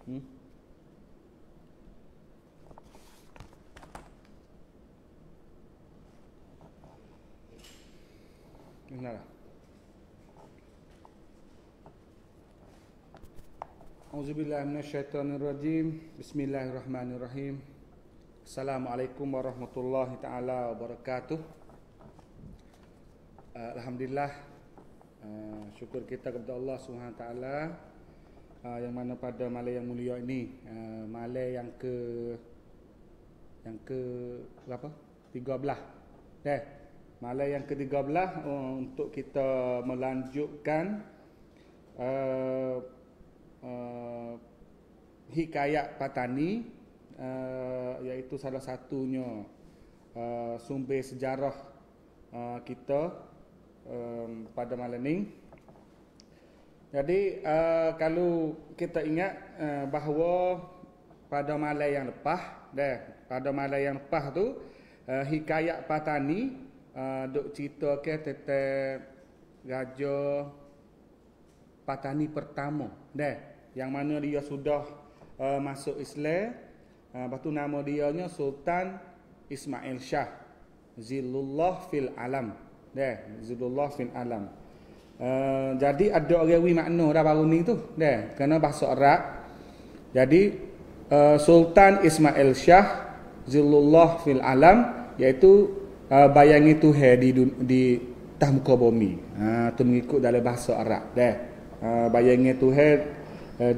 Hmm? Bismillah. Auzubillahi minasyaitonirrajim. Bismillahirrahmanirrahim. Assalamualaikum warahmatullahi taala wabarakatuh. Alhamdulillah, syukur kita kepada Allah Subhanahu taala yang mana pada malam yang mulia ini, malam yang ke berapa? 13. Malam yang ke-13 untuk kita melanjutkan hikayat Patani, iaitu salah satunya sumber sejarah kita pada malam ini. Jadi kalau kita ingat bahawa pada malam yang lepas, tu hikayat Patani duk cerita ke tentang Raja Patani pertama, yang mana dia sudah masuk Islam. Lepas tu nama dia nya Sultan Ismail Shah Zillullah fil Alam. Zillullah fil Alam. Jadi ada orang makna dah baru ni tu, kerana bahasa Arab. Jadi Sultan Ismail Shah Zillullah fil Alam, iaitu bayangi Tuhan di atas muka bumi. Tu mengikut dalam bahasa Arab. Bayangi Tuhan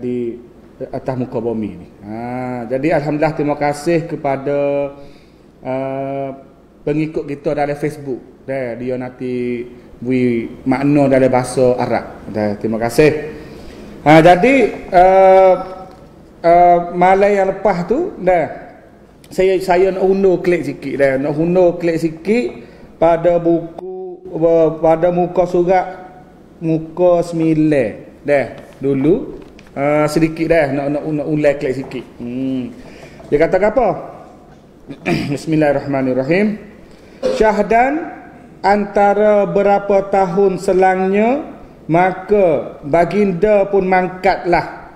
di atas muka bumi ni. Jadi alhamdulillah, terima kasih kepada pengikut kita dalam Facebook. Dia nanti beri makna dalam bahasa Arab. Terima kasih. Jadi malam yang lepas tu saya nak undur klik sikit pada buku, pada muka surat muka 9 dulu. Sedikit nak ulang klik sikit. Dia kata apa? Bismillahirrahmanirrahim. Syahdan, antara berapa tahun selangnya, maka baginda pun mangkatlah.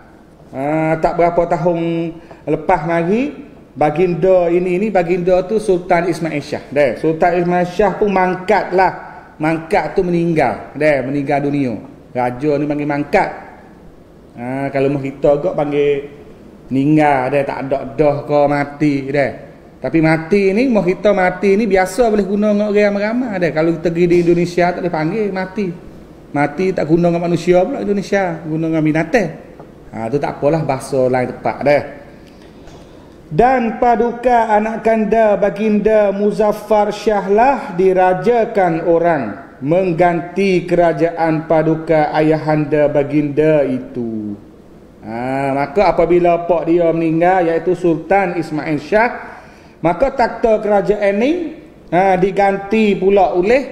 Tak berapa tahun lepas lagi, baginda baginda tu Sultan Ismail Shah. Sultan Ismail Shah pun mangkatlah. Mangkat tu meninggal. Meninggal dunia. Raja ni panggil mangkat. Kalau mau kita agak panggil meninggal, tak ada dah ke mati. Tapi mati ni, mau kita mati ni biasa boleh guna dengan orang ramai-ramai. Kalau kita pergi di Indonesia tak boleh panggil mati. Mati tak guna dengan manusia pula Indonesia, guna dengan binatang. Tu tak apalah, bahasa lain tepat Dan paduka anak kanda baginda Muzaffar Shah lah dirajakan orang mengganti kerajaan paduka ayahanda baginda itu. Maka apabila pak dia meninggal, iaitu Sultan Ismail Shah, maka takhta kerajaan ni diganti pula oleh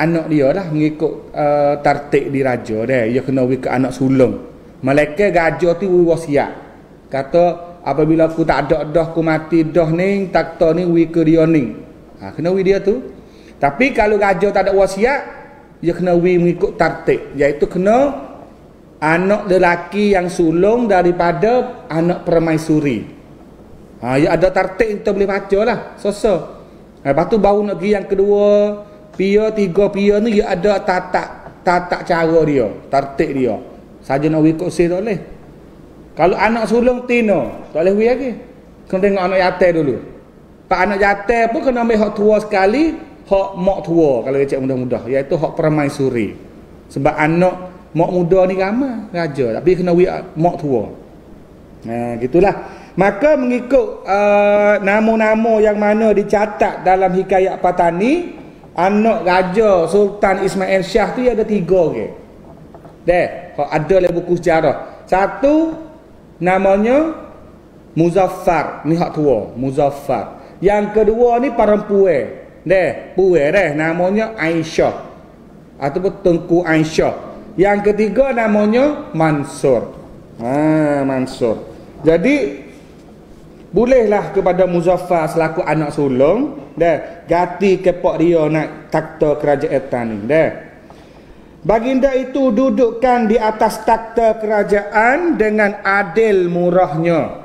anak dia lah, mengikut tertib diraja. Dia kena ke anak sulung. Malaikat raja tu wasiat, kata apabila aku tak ada dah, aku mati dah ni, takhta ni ke dia ni. Kena dia tu. Tapi kalau raja tak ada wasiat, dia kena mengikut tertib, iaitu kena anak lelaki yang sulung daripada anak permaisuri. Ya ada tertib, kita boleh baca lah Lepas tu baru nak pergi yang kedua, pia, tiga pia ni, dia ada tata cara dia, tertib dia. Saja nak ikut tak boleh. Kalau anak sulung tino, tak boleh lagi. Kena tengok anak yatim dulu. Pak anak yatim pun kena ambil hak tua sekali, hak mak tua kalau dia cek mudah-mudah, iaitu hak permaisuri. Sebab anak mak muda ni ramai raja, tapi kena mak tua. Gitulah. Maka mengikut nama-nama yang mana dicatat dalam hikayat Patani, anak raja Sultan Ismail Shah tu ada 3 orang. Ada dalam buku sejarah. Satu namanya Muzaffar, ni hak tua, Muzaffar. Yang kedua ni perempuan. Namanya Aisyah ataupun Tengku Aisyah. Yang ketiga namanya Mansur. Mansur. Jadi bolehlah kepada Muzaffar selaku anak sulung ganti kepak dia nak takhta kerajaan ni. Baginda itu dudukkan di atas takhta kerajaan dengan adil murahnya.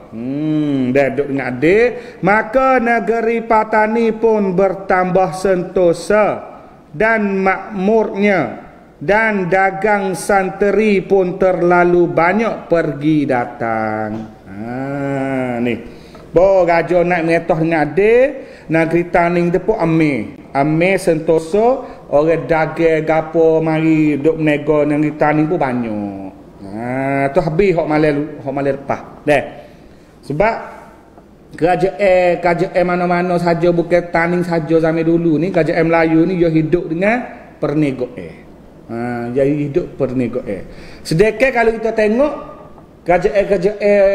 Dia duduk dengan adil. Maka negeri Patani pun bertambah sentosa dan makmurnya. Dan dagang santeri pun terlalu banyak pergi datang. Ni. Bo raja naik meretah dengan adil. Negeri Taning tu pun ame sentosa. Orang dagang gapo mari duk menego negeri Taning pun banyak. Tu habis hok malai lepas. Sebab kerajaan mana-mana saja, bukan Taning saja zaman dulu ni, kerajaan Melayu ni dia hidup dengan perniagaan. Jadi hidup perniagaan. Sedekah kalau kita tengok kerajaan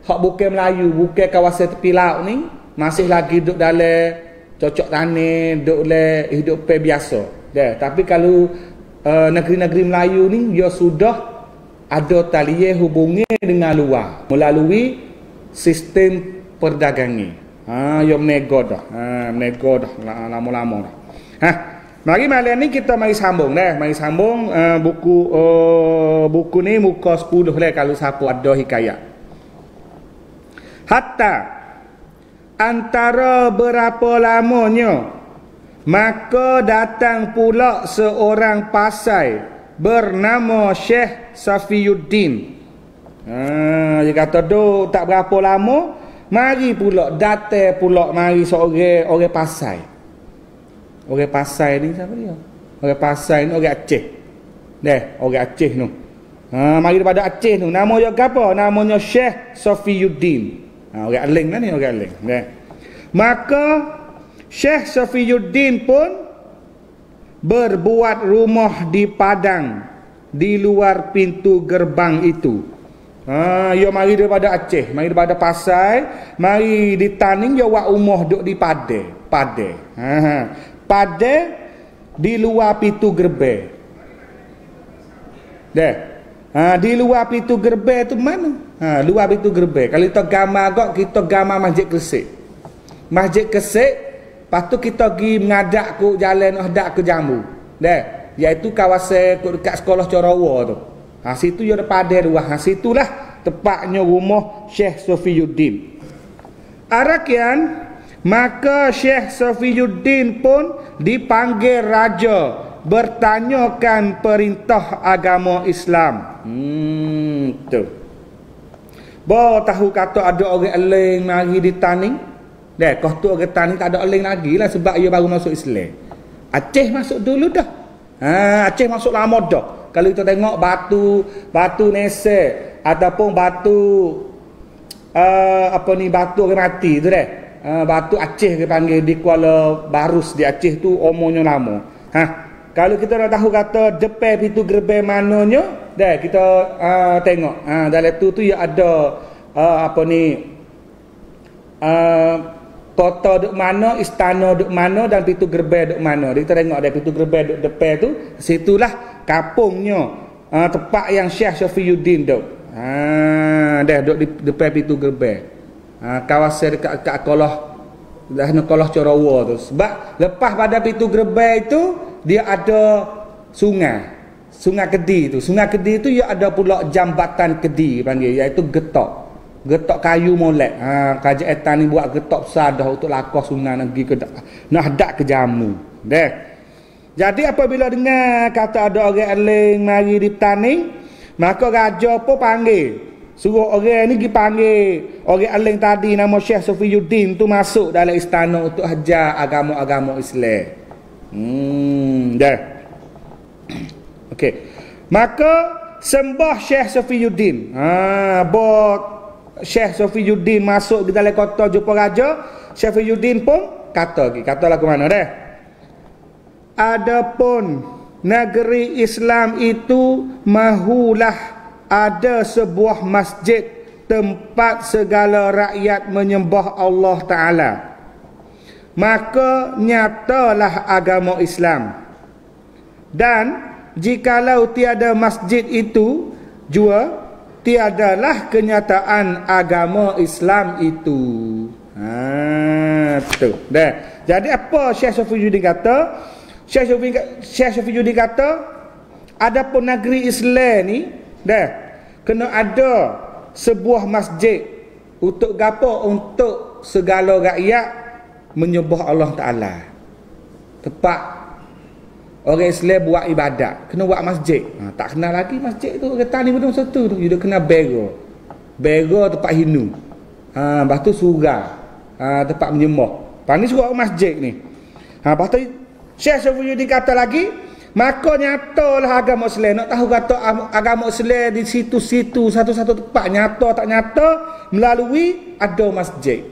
hak bukan Melayu, bukan kawasan tepi laut ni, masih lagi duduk dalam cocok tanah, duduk dalam hidup biasa. Tapi kalau negeri-negeri Melayu ni dia sudah ada talian hubungan dengan luar melalui sistem perdagangan. Dia menego dah. Lama-lama dah. Mari malam ni kita mari sambung dah. Mari sambung buku ni muka 10 lah kalau siapa ada hikayat. Hatta antara berapa lamanya maka datang pula seorang pasai bernama Syekh Safiyuddin. Dia kata tu tak berapa lama mari pula datang pula mari seorang orang pasai. Orang pasai ni siapa dia? Orang pasai ni orang Aceh. Orang Aceh tu. Mari daripada Aceh tu. Nama dia apa? Namanya Syekh Safiyuddin. Orang Aling lah ni, orang Aling. Maka Syekh Safiyuddin pun berbuat rumah di padang di luar pintu gerbang itu. Dia mari daripada Aceh, mari daripada Pasai, mari di Taning, dia buat rumah duk di Padang. Padang di luar pintu gerbang. Di luar pintu gerbang tu mana? Luar pintu gerbang. Kalau kita gambar agak, kita gambar Masjid Kesik. Masjid Kesik, lepas tu kita pergi mengadap ke jalan hadap ke Jambu. Iaitu kawasan dekat sekolah Corawa tu. Situ dia ada padang luar. Situlah tepatnya rumah Syekh Safiyuddin. Arakian, maka Syekh Safiyuddin pun dipanggil raja bertanyakan perintah agama Islam. Tu. Bo tahu kata ada orang Aling mari di Taning. Kau tu orang Taning tak ada Aling lagi lah sebab dia baru masuk Islam. Aceh masuk dulu dah. Aceh masuk lama dah. Kalau kita tengok batu nesek ataupun batu batu orang mati tu batu Aceh ke panggil di Kuala Barus di Aceh tu umurnya lama. Kalau kita nak tahu kata depan pintu gerbang mananya, kita tengok. Dalam tu ya ada kota duk mana, istana duk mana dan pintu gerbang duk mana. Kita tengok ada pintu gerbang duk depan tu, situlah kampungnya, tempat yang Syekh Safiyuddin duk. Duk di depan pintu gerbang. Kawasan dekat Kolah Corawa tu. Sebab lepas pada pintu gerbang itu dia ada sungai Kedi tu. Sungai Kedi tu dia ada pula jambatan Kedi panggil, iaitu getok kayu molek. Kerajaan Taning buat getok besar dah untuk lakah sungai nak hadap ke Jammu. Jadi apabila dengar kata ada orang Aling mari di Taning, maka raja pun panggil, suruh orang ni pergi panggil orang Aling tadi nama Syekh Safiyuddin tu masuk dalam istana untuk ajar agama-agama Islam. Okey. Maka sembah Syekh Safiyuddin. Syekh Safiyuddin masuk ke dalam kota jumpa raja. Syekh Safiyuddin pun kata lagu mana dah? Adapun negeri Islam itu mahulah ada sebuah masjid tempat segala rakyat menyembah Allah Ta'ala. Maka nyatalah agama Islam. Dan jikalau tiada masjid itu jua, tiadalah kenyataan agama Islam itu. Tu. Jadi apa Syekh Safiyuddin kata? Syekh Safiyuddin kata Adapun negeri Islam ni dah kena ada sebuah masjid untuk gapo? Untuk segala rakyat menyembah Allah Taala. Tempat orang Islam buat ibadat, kena buat masjid. Tak kenal lagi masjid tu kata ni benda satu tu, dia kena bera. Bera tempat Hindu. Lepas tu surau. Tempat menyembah. Lepas ni suruh masjid ni. Lepas tu Syekh Syafiuddin kata lagi, maka nyatalah agama Islam. Nak tahu kata agama Islam di situ-situ satu-satu tempat nyata tak nyata melalui ada masjid.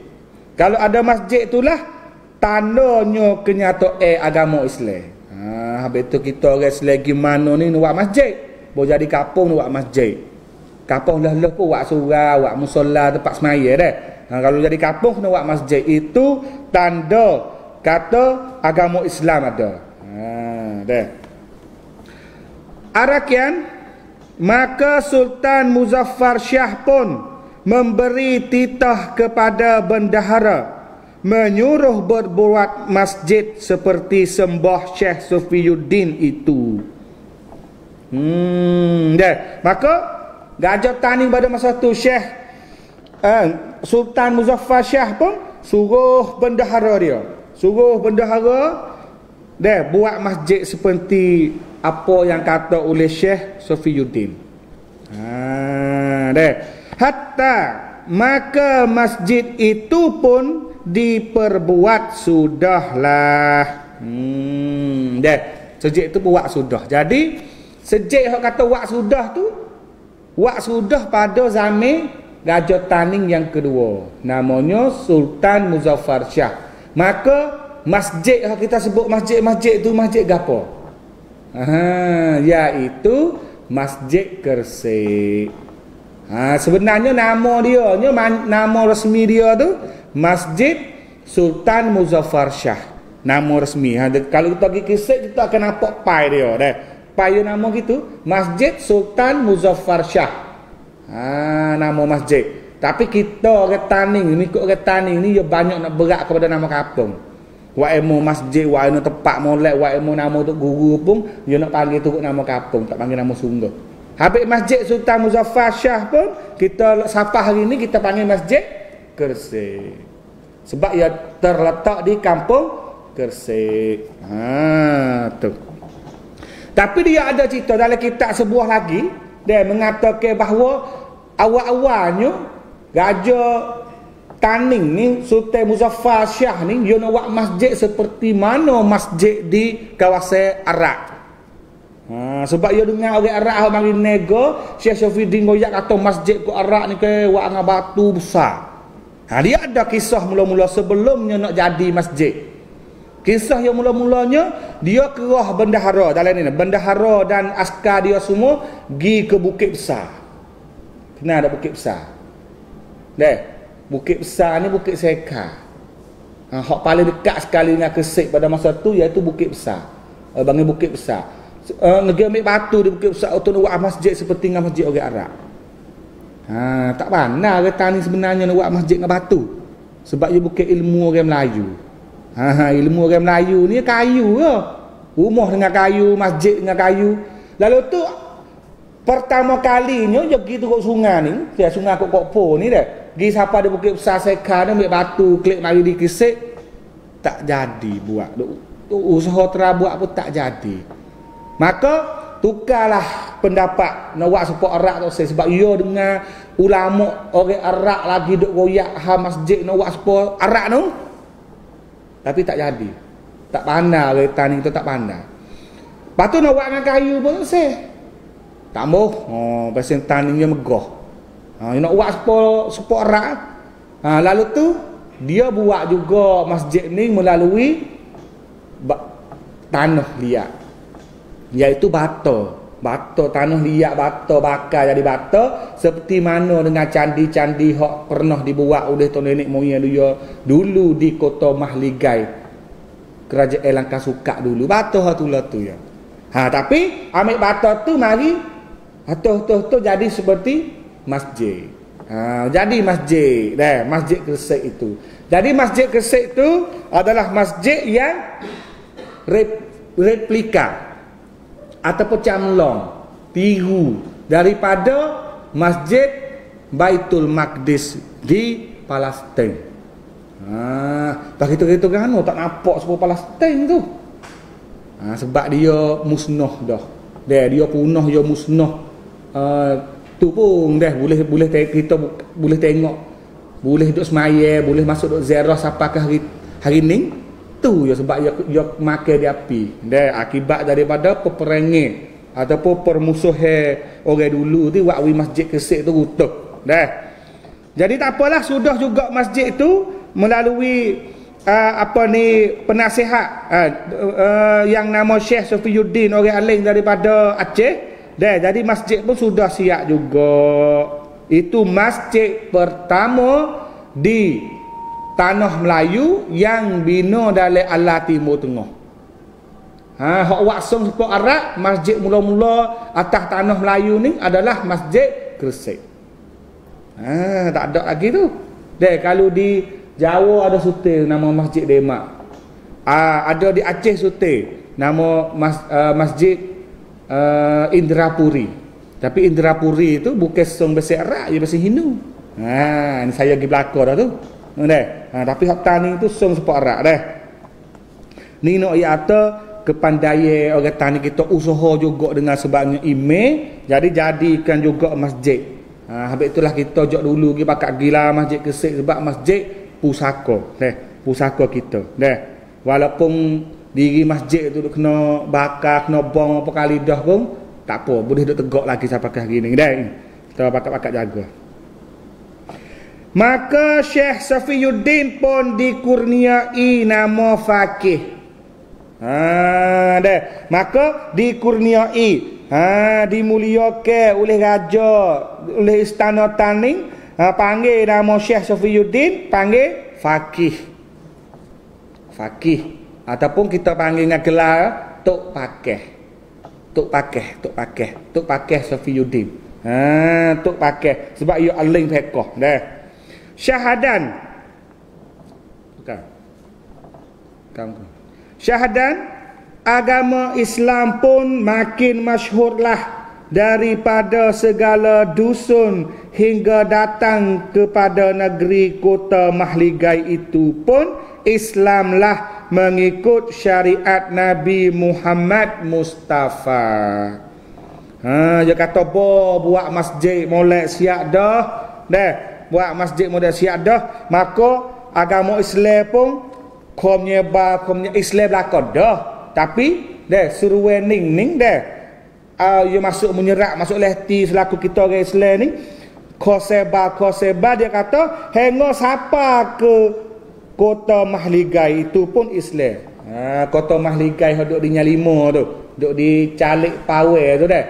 Kalau ada masjid itulah tandanya kenyataan agama Islam. Habis tu kita orang Islam gimana ni nak buat masjid? Boleh jadi kampung nak buat masjid. Kampung lah pun buat surau, buat musola, tempat semaya dah. Kalau jadi kampung kena buat masjid. Itu tanda kata agama Islam ada. Dah. Arakian, maka Sultan Muzaffar Shah pun memberi titah kepada bendahara menyuruh berbuat masjid seperti sembah Syekh Syafiuddin itu. Dah. Maka Gajah Taning pada masa tu Syekh Sultan Muzaffar Shah pun suruh bendahara dia. Suruh bendahara dia buat masjid seperti apa yang kata oleh Syekh Syafiuddin. Dah. Hatta maka masjid itu pun diperbuat sudahlah. Dah. Sejak itu buat sudah. Jadi sejak hak kata buat sudah tu, buat sudah pada zaman Gajah Taning yang kedua. Namanya Sultan Muzaffar Shah. Maka masjid yang kita sebut masjid-masjid tu masjid gapo? Iaitu Masjid Kersik. Sebenarnya nama dia, nama resmi dia tu Masjid Sultan Muzaffar Shah. Nama resmi. Kalau kita pergi Kersik kita akan nampak pai dia dah. Pai dia nama gitu, Masjid Sultan Muzaffar Shah. Nama masjid. Tapi kita orang Taning, ikut orang Taning ni dia banyak nak berat kepada nama kampung. Wa emo masjid, wa emo tempat molek, wa emo nama untuk guru pun dia nak panggil turut nama kampung, tak panggil nama sungguh. Habis Masjid Sultan Muzaffar Shah pun kita sapa hari ni kita panggil Masjid Kersik. Sebab ia terletak di kampung Kersik. Tu. Tapi dia ada cerita dalam kitab sebuah lagi, dia mengatakan bahawa awal-awalnya Gajah Taning ni, Sultan Muzaffar Shah ni, dia nak buat masjid seperti mana masjid di kawasan Arab. Sebab dia dengar orang Arab yang mari nego, Syekh Syafiuddin goyak kata masjid ku Arab ni ke buat dengan batu besar. Dia ada kisah mula-mula sebelumnya nak jadi masjid. Kisah yang mula-mulanya dia kerah bendahara dalam ni, bendahara dan askar dia semua pergi ke Bukit Besar. Kenal ada Bukit Besar? Bukit Besar ni Bukit Seka. Hak paling dekat sekali dengan Kersik pada masa tu iaitu Bukit Besar. Bangun Bukit Besar. Negeri ambil batu di Bukit Besar untuk buat masjid seperti dengan masjid orang Arab. Tak pandai kata ni sebenarnya nak buat masjid dengan batu. Sebab dia bukan ilmu orang Melayu. Ilmu orang Melayu ni kayu ke. Rumah dengan kayu, masjid dengan kayu. Lalu tu pertama kalinya dia pergi turut sungai ni, sungai Kokokpo ni dah. Pergi siapa di Bukit Besar Seka ni ambil batu klik mari di Kersik, tak jadi buat. Usaha terabuat pun tak jadi. Maka tukarlah pendapat nak buat support Arab tu sebab ia dengan ulama orang Arab lagi duk royak masjid nak buat support Arab tu. Tapi tak jadi. Tak pandai orang Taning tu tak pandai. Lepas tu nak buat dengan kayu pun tak mau. Pasal Taningnya megah. Dia nak buat support Arab. Lalu tu dia buat juga masjid ni melalui tanah liat. Iaitu bata. Bata, tanah liat bata, bakar jadi bata. Seperti mana dengan candi-candi yang pernah dibuat oleh tuan nenek moyang dia dulu di kota Mahligai, Kerajaan Langkah Sukak dulu. Bata tu lah tu ya. Tapi ambil bata tu mari tu jadi seperti masjid. Jadi masjid. Masjid Kersik itu. Jadi masjid Kersik itu adalah masjid yang replika. ataupun camlong tiru daripada Masjid Baitul Maqdis di Palestin. Tak kita kan tak nampak sebab Palestin tu. Sebab dia musnah dah. Dia punah, dia musnah. Tu pun dah boleh kita boleh tengok, boleh duk semaya, boleh masuk duk ziarah sampai ke hari ni. Tu ya sebab dia makan di api. Dah akibat daripada peperangan ataupun permusuhan orang dulu tu waktu masjid Kesik tu runtuh. Dah. Jadi tak apalah, sudah juga masjid tu melalui penasihat yang nama Syekh Safiyuddin orang alim daripada Aceh. Dah, jadi masjid pun sudah siap juga. Itu masjid pertama di tanah Melayu yang bina dalam alam Timur Tengah. Hak waksong sepok Arab, masjid mula-mula atas tanah Melayu ni adalah Masjid Gresik. Tak ada lagi tu. Dah, kalau di Jawa ada sutil nama Masjid Demak. Ada di Aceh sutil nama Masjid Indrapuri. Tapi Indrapuri itu bukan song bahasa Arab, dia bahasa Hindu. Ni saya pergi belakang dah tu. Tapi hak tani itu song sepok Arab dah. Ni nak kata kepandaian orang tani kita usaha juga dengan sebabnya email, jadi jadikan juga masjid. Habis itulah kita jok dulu pergi pakat gila Masjid Kesik sebab masjid pusaka. Pusaka kita. Walaupun diri masjid tu kena bakar, kena bom apa kali dah pun tak apa, boleh duk tegak lagi sampai ke hari ni. Kita pakat jaga. Maka Syekh Safiyuddin pun dikurniai nama faqih. Maka dikurniai, dimuliakan oleh raja, oleh istana Taning, panggil nama Syekh Safiyuddin, panggil faqih. Faqih ataupun kita panggil dengan gelar Tok Pakeh. Tok Pakeh Safiyuddin. Tok Pakeh sebab ia alim fiqh dah. Syahadan. Syahadan agama Islam pun makin masyhurlah daripada segala dusun hingga datang kepada negeri kota Mahligai itu pun Islamlah mengikut syariat Nabi Muhammad Mustafa. Dia kata buat masjid molek siap dah. Buat masjid molek siap dah, maka agama Islam pun komnya Islam belakang dah. Tapi seruan ning dia masuk menyerap, masuk lehti selaku kita orang Islam ni. Khoseba dia kata hingga siapa ke Kota Mahligai itu pun Islam. Kota Mahligai duduk di Nyalima tu, duduk di Calik Pawai tu dah.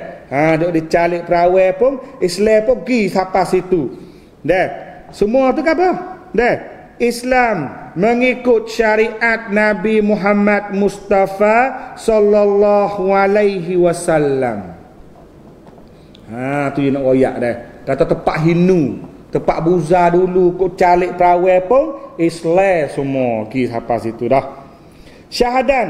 Duduk di Calik Pawai pun Islam pun pergi sampai situ. Semua tu apa? Islam mengikut syariat Nabi Muhammad Mustafa sallallahu alaihi wasallam. Tu yang nak royak dah. Kata tempat Hindu, tempat buza dulu kok Calik Pawai pun Islam semua pergi sampai situ dah. Syahadan.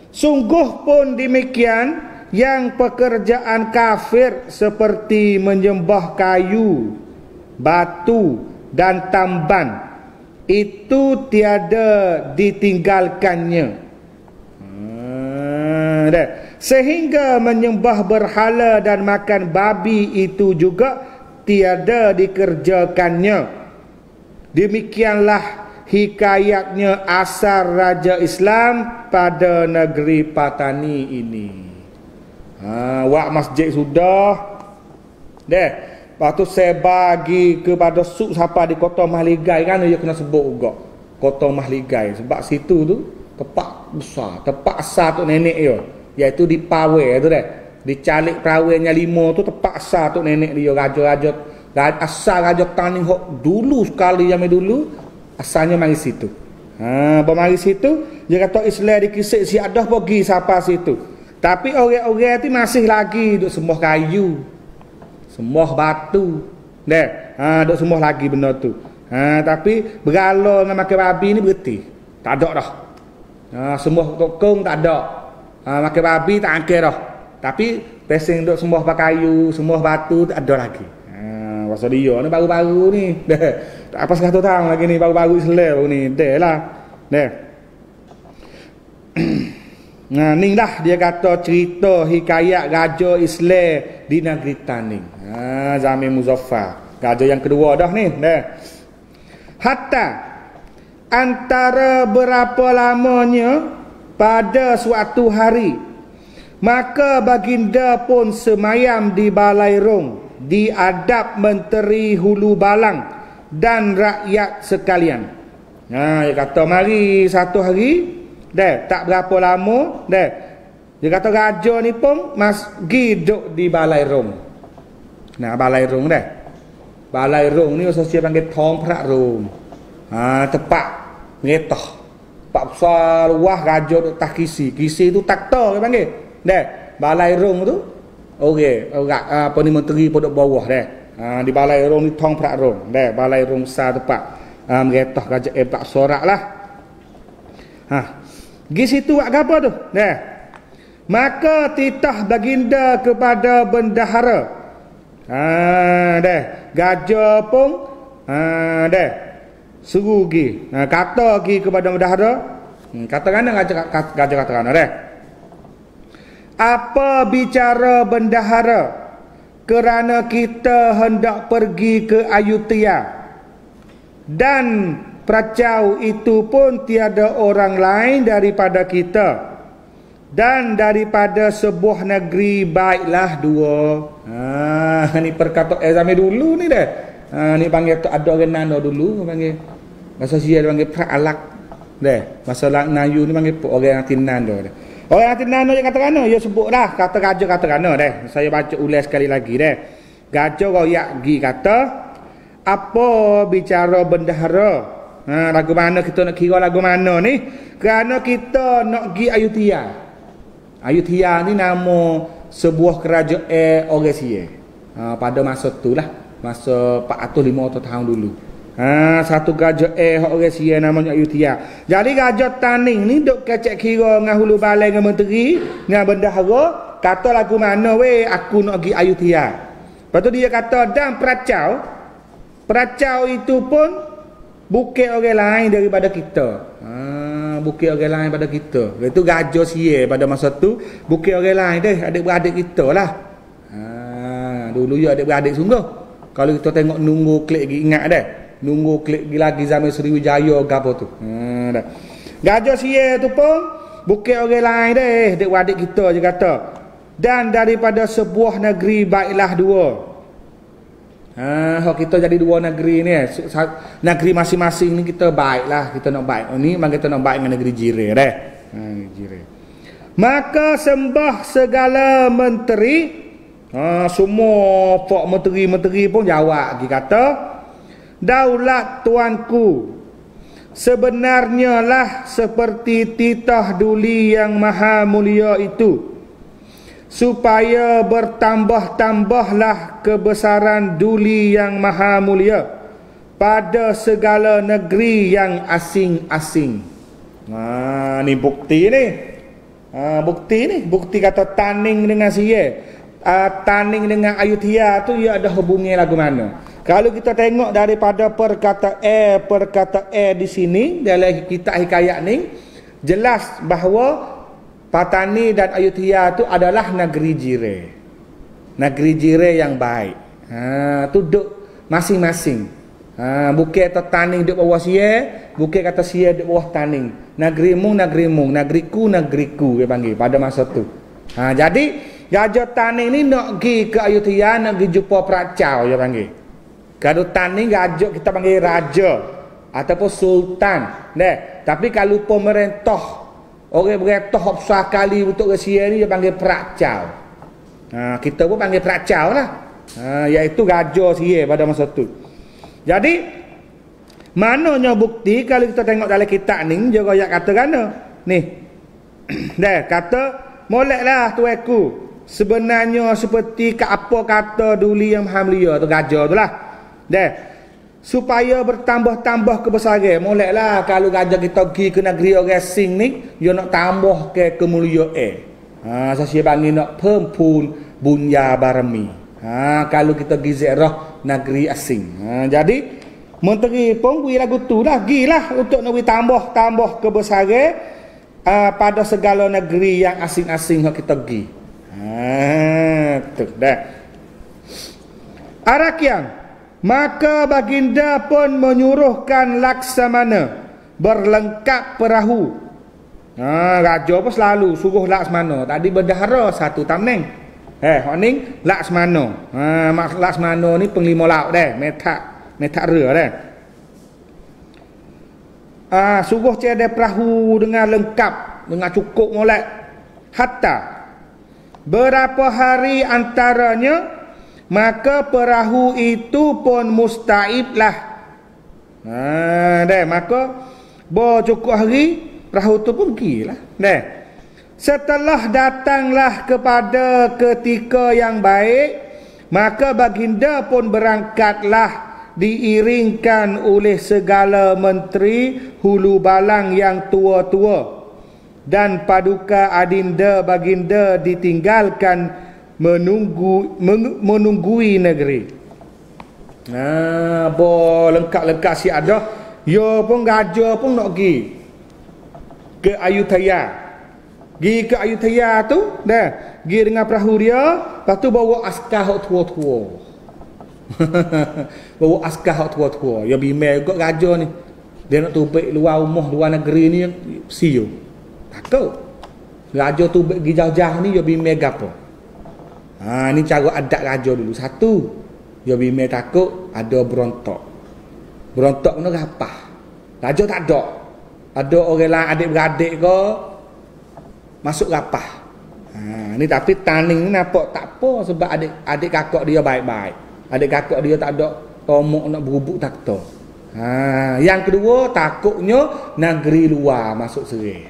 Sungguh pun demikian yang pekerjaan kafir seperti menyembah kayu, batu dan tamban itu tiada ditinggalkannya. Sehingga menyembah berhala dan makan babi itu juga tiada dikerjakannya. Demikianlah hikayatnya asal Raja Islam pada negeri Patani ini. Wak masjid sudah. Lepas tu saya bagi kepada sub siapa di Kota Mahligai kan dia kena sebut juga. Kota Mahligai sebab situ tu tempat besar, tempat asal tok nenek dia, iaitu di Pawai tu dah. Di Calik Pawai Nyalima tu tempat asal tok nenek dia, raja-raja asal Raja Taning hok dulu sekali zaman dulu asalnya mari situ. Mari situ dia kata Islam dikisik siap dah pergi sampai situ. Tapi orang-orang tu masih lagi duk sembah kayu, sembah batu. Duk sembah lagi benda tu. Tapi berhala dengan makan babi ni berhenti. Tak ada dah. Sembah tokong tak ada. Makan babi tak angkat dah. Tapi pesing duk sembah pakai kayu, sembah batu tu ada lagi. Pasal dia ni baru-baru ni. Tak apa 100 tahun lagi ni baru-baru Islam ni. Dah lah. Dah. Nah, ni dah dia kata cerita hikayat raja Islam di negeri Taning. Zaman Muzaffar. Raja yang kedua dah ni. Dah. Hatta antara berapa lamanya pada suatu hari, maka baginda pun semayam di Balai Rong di adap Menteri Hulu Balang dan rakyat sekalian. Dia kata mari satu hari, dah tak berapa lama, dah dia kata raja ni pun duduk di Balai Rong. Nah, Balai Rong dah. Balai Rong ni orang siapa panggil Thong Prak Rong. Tempat ngetah. Pak besar luah raja duk tak kisi. Kisi tu takhta dia panggil. Dah, Balai Rong tu okey, apa ni menteri pun duk bawah dah. Di Balai Rong ni Thong Prak Rong. Dah, Balai Rong besar tempat ngetah raja Pak Sorak lah. Gi situ buat apa tu? Dah. Maka titah baginda kepada bendahara. Dah. Gajah pun dah. Suruh gi. Kata gi kepada bendahara. Katakan gajah katakan dah. Apa bicara bendahara kerana kita hendak pergi ke Ayutthaya dan pracau itu pun tiada orang lain daripada kita dan daripada sebuah negeri baiklah dua. Ni perkataan zaman dulu ni dah. Ni panggil tu ada orang nano dulu panggil. Bahasa Sia panggil pralak dah. Bahasa Melayu ni panggil orang hati nano dah. Orang hati nano yang katakan ya sebut dah kata raja katakan dah. Saya baca ulas sekali lagi dah. Raja royak gi kata apa bicara bendahara. Lagu mana kita nak kira lagu mana ni? Kerana kita nak pergi Ayutthaya. Ayutthaya ni nama sebuah kerajaan orang Sia. Pada masa tu lah. Masa 450 tahun dulu. Satu kerajaan orang Sia namanya Ayutthaya. Jadi Raja Taning ni duk kecek kira dengan hulu balai dengan menteri, dengan bendahara, kata lagu mana weh aku nak pergi Ayutthaya. Lepas tu dia kata dan peracau itu pun bukit orang lain daripada kita. Bukit orang lain pada kita. Itu raja Sia pada masa tu bukit orang lain deh, adik-beradik kita lah. Dulu ya adik-beradik sungguh. Kalau kita tengok nunggu klik lagi ingat dah. Nunggu klik lagi zaman Sriwijaya gapo tu. Dah. Raja Sia tu pun bukit orang lain deh, adik-beradik kita je kata. Dan daripada sebuah negeri baiklah dua. Kita jadi dua negeri ni. Negeri masing-masing ni kita baik lah. Kita nak baik. Ni memang kita nak baik dengan negeri jiran dah. Jiran. Maka sembah segala menteri. Semua pak menteri-menteri pun jawab. Dia kata, daulat tuanku sebenarnya lah seperti titah duli yang maha mulia itu. Supaya bertambah-tambahlah kebesaran duli yang maha mulia pada segala negeri yang asing-asing. Ni bukti ni. Bukti kata Taning dengan Sia. Taning dengan Ayutthaya tu ia ada hubungi lagu mana. Kalau kita tengok daripada perkataan di sini dalam kitab hikayat ni jelas bahawa Patani dan Ayutthaya tu adalah negeri jiran. Negeri jiran yang baik. Tu duk masing-masing. Bukan kata Taning duk bawah Sia, bukan kata Sia duk bawah Taning. Negerimu, negeriku dia panggil pada masa tu. Jadi Raja Taning ni nak pergi ke Ayutthaya, nak pergi jumpa peracau dia panggil. Kalau Taning raja kita panggil raja ataupun sultan. Tapi kalau pemerintah orang berintah besar kali untuk Rusia ni dia panggil peracau. Kita pun panggil peracau lah. Iaitu raja Sia pada masa tu. Jadi mananya bukti kalau kita tengok dalam kitab ni dia royak kata kana. Ni. Kata moleklah tuanku. Sebenarnya seperti apa kata duli yang maha mulia tu raja tu lah. Supaya bertambah-tambah kebesaran. Moleklah kalau raja kita pergi ke negeri orang asing ni, dia nak tambah ke kemuliaan. Saya bagi nak pempun bunya barami. Kalau kita pergi ziarah negeri asing. Jadi menteri pun beri lagu tu dah, gilah untuk nak tambah kebesaran pada segala negeri yang asing-asing yang kita pergi. Tu dah. Arakian, maka baginda pun menyuruhkan Laksamana berlengkap perahu. Raja pun selalu suruh Laksamana. Tadi bendahara satu tamneng. Honing Laksamana. Laksamana ni penglima laut dah, metak rea dah. Suruh tiada perahu dengan lengkap, dengan cukup molek. Hatta berapa hari antaranya, maka perahu itu pun mustaib lah. Maka cukup hari, perahu tu pun pergilah. Setelah datanglah kepada ketika yang baik, maka baginda pun berangkatlah diiringkan oleh segala menteri hulu balang yang tua-tua, dan paduka adinda baginda ditinggalkan menunggui negeri. Lengkap-lengkap si ada. Yo pun gajah pun nak pergi ke Ayutthaya. Pergi ke Ayutthaya tu dah, pergi dengan perahu dia, lepas tu bawa askar hok tua-tua. Bawa askar hok tua-tua. Ya bimel juga gajah ni. Dia nak tubik luar rumah, luar negeri ni siu. Takut. Gajah tubik pergi jauh-jauh ni ya bimel gapo. Ni cara adat raja dulu. Satu, dia bimel takut ada berontak. Berontak kena rapah. Raja tak ada. Ada orang lain adik-beradik ke masuk rapah. Ni tapi taning ni nampak tak apa sebab adik kakak dia baik-baik. Adik kakak dia tak ada tomok nak berubuk tak tahu. Yang kedua, takutnya negeri luar masuk serai.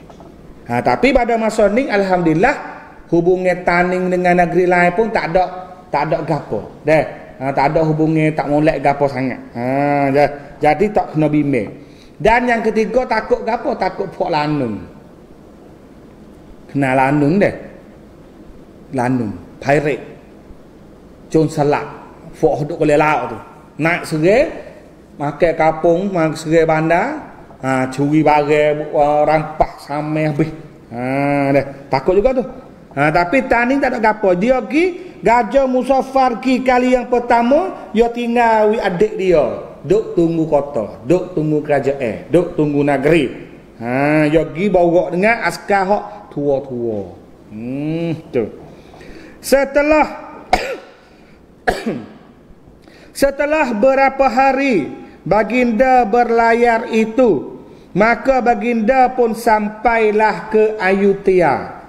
Tapi pada masa ni alhamdulillah hubungan taning dengan negeri lain pun tak ada gapo. Tak ada hubungan, tak molek gapo sangat. Jadi tak kena bimbing. Dan yang ketiga takut gapo? Takut pok lanung. Kenal lanung deh. Lanung, pirate. Cun salak, pok duk ke laut tu. Naik serai, makan kapung, makan serai bandar, curi barang, rampas sampai habis. Takut juga tu. Tapi taning tak ada gapo. Dia pergi gajah musafar pergi kali yang pertama, dia tinggal wi adik dia. Duk tunggu kota, duk tunggu kerajaan, duk tunggu negeri. Dia pergi bawa dengan askar hok tua-tua. Tu. Setelah berapa hari baginda berlayar itu, maka baginda pun sampailah ke Ayutthaya.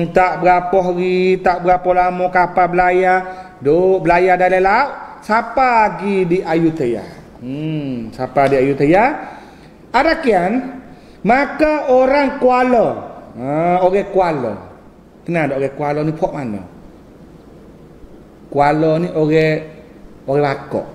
Tak berapa hari, tak berapa lama kapal berlayar, duk berlayar dalam laut, sampai lagi di Ayutthaya. Sampai di Ayutthaya. Arakian, maka orang Kuala, orang Kuala. Kenal tak orang Kuala ni pok mana? Kuala ni orang Bakok.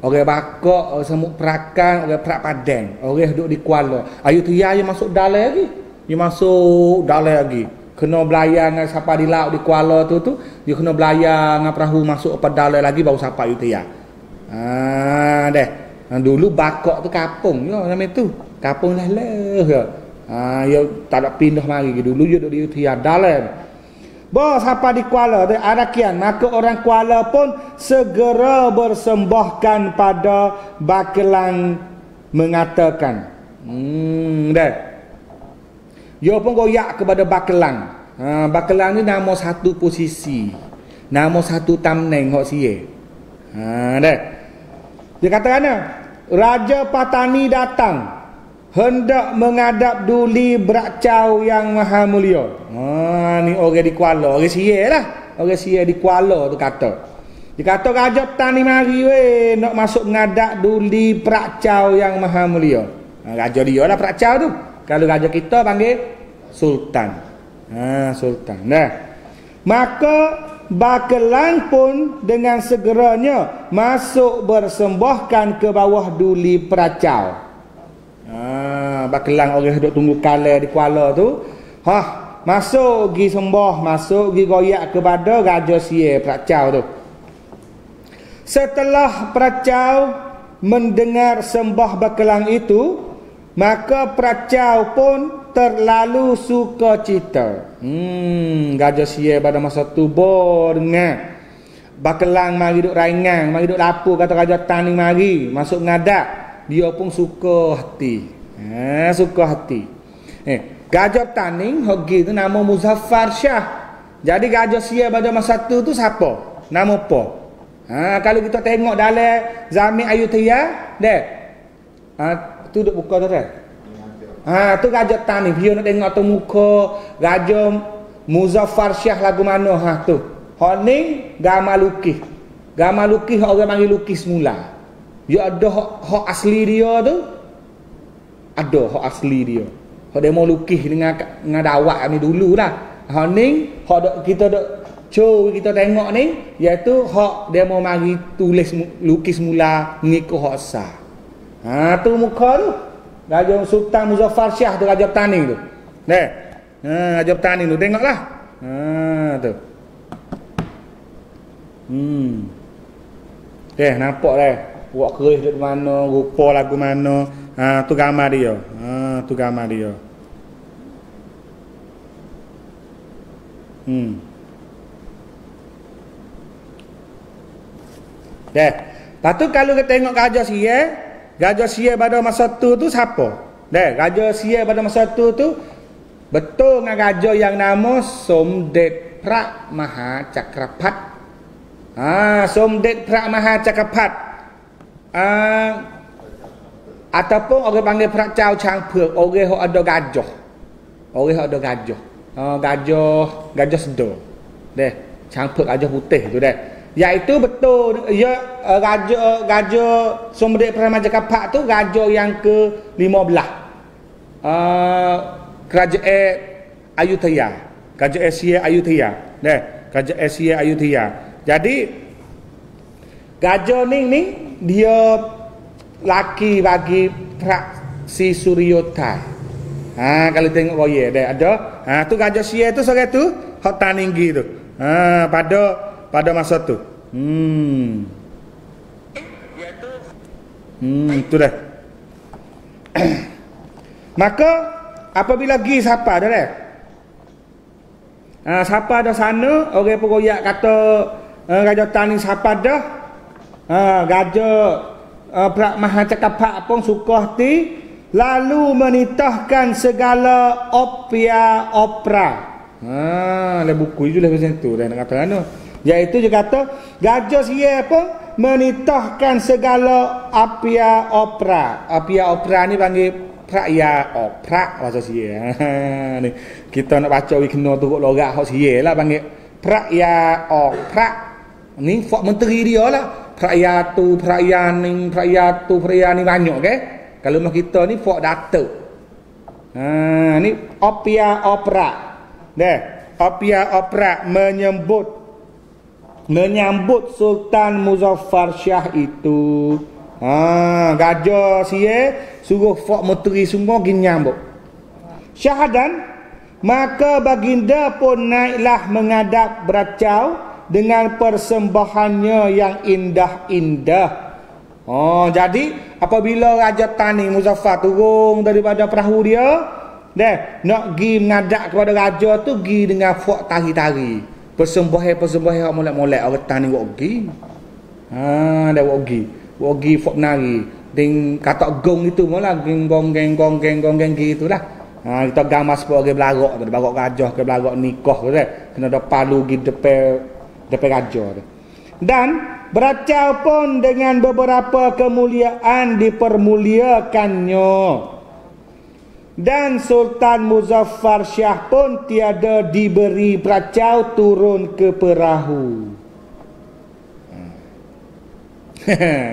Orang Bakok, orang Semut Perakan, orang Perak Padang. Orang duduk di Kuala. Ayutthaya yang masuk dalam lagi. Dia masuk dalam lagi. Kena belayar dengan siapa di laut di Kuala tu, dia kena belayar dengan perahu masuk ke dalam lagi baru sampai Ayutthaya. Dulu Bakok tu kampung ya nama tu. Kampung lah. Ya tak ada pindah mari. Dulu dia duduk di Ayutthaya dalam. Sampai di Kuala tu Arakian, maka orang Kuala pun segera bersembahkan pada Bakelang mengatakan. Dia pun goyak kepada Bakelang. Bakelang ni nama satu posisi, nama satu tamneng hok siye. Dia kata mana? Raja Patani datang hendak menghadap Duli Brakcau yang maha mulia. Ni orang di Kuala, orang siye lah. Orang siye di Kuala tu kata. Dia kata Raja Patani mari weh nak masuk menghadap Duli Brakcau yang maha mulia. Raja dia lah Brakcau tu. Kalau raja kita panggil Sultan. Sultan. Maka Bakelang pun dengan segeranya masuk bersembahkan ke bawah Duli Brakcau. Bakelang orang duduk tunggu kala di Kuala tu. masuk gi sembah, masuk gi goyak kepada Raja Sia Pracau tu. Setelah Pracau mendengar sembah berkelang itu, maka Pracau pun terlalu suka cita. Raja Sia pada masa tu dengar berkelang mari duk raingan, mari duk lapor kata Raja Tan ni mari masuk ngadak, dia pun suka hati. Suka hati. Raja Tan ni hogi tu nama Muzaffar Shah. Jadi Raja Sia pada masa tu siapa? Nama apa? Kalau kita tengok dalam Zamir Ayutthaya, tu duk buka tu dah. Tu Raja Tan ni, dia nak tengok tu muka Raja Muzaffar Shah lagu mana tu. Hak ni gambar lukis. Gambar lukis hak orang panggil lukis mula. Dia ada hak asli dia tu. Ada hak asli dia. Hak demo lukis dengan dawat ni dululah. Hak ni hak kita dok kita tengok ni iaitu hak demo mari tulis lukis mula ngikut hak asal. Tu muka tu. Raja Sultan Muzaffar Shah tu Raja Tani tu. Raja Tani tu tengoklah. Tu. Nampak dah. Buat keris duduk mana, rupa lagu mana. Tu gambar dia. Tu gambar dia. Lepas tu kalau kita tengok Raja Sia pada masa tu siapa? Raja Sia pada masa tu betul dengan raja yang nama Somdet Prak Maha Cakrapat. Somdet Prak Maha Cakrapat. Ataupun orang panggil Pracau Changpheur, orang yang ada gajah. Orang yang ada gajah. Gajah sedar. Changpheur gajah putih tu iaitu betul raja Somdet Prak Maha Cakrapat tu raja yang ke-15. Kerajaan Ayutthaya. Kerajaan Sia Ayutthaya. Kerajaan Sia Ayutthaya. Jadi raja ni dia laki bagi Praksi Suryothai. Kalau tengok roye ada. Tu Raja Sia tu seorang tu hak Taninggi tu. Pada masa tu. Tu dah. Maka apabila pergi siapa dah. Siapa ada sana orang peroyak kata Raja Tan ni siapa dah. Raja Prak Maha Cakrapat pun suka hati lalu menitahkan segala opera. Ada buku itu lah macam tu dah nak kata mana. Iaitu dia kata Raja Sia pun menitahkan segala opera. Opera ni panggil Prakya opera bahasa Sia. Ni kita nak baca kena turut logat hak Sia lah panggil Prakya opera. Ni fak menteri dia lah. Prakyatu, Prakyaning, Prakyatu, Prakyani banyak ke? Kalau mah kita ni fak datuk. Ni opera. Opera menyambut Sultan Muzaffar Shah itu. Raja Sia suruh fak menteri semua pergi nyambut. Syahadan, maka baginda pun naiklah menghadap Pracau dengan persembahannya yang indah-indah. Jadi apabila Raja Tani Muzaffar turun daripada perahu dia, nak pergi menghadap kepada raja tu pergi dengan fak tari-tari. Persembahan molek-molek orang Tani buat pergi. Dia buat pergi fak menari. Ding kata gong itu malah gong gitulah. Kita gambar sebagai belagak raja ke belagak nikah tu kena ada palu gi depan raja tu. Dan Pracau pun dengan beberapa kemuliaan dipermuliakannya. Dan Sultan Muzaffar Shah pun tiada diberi Pracau turun ke perahu.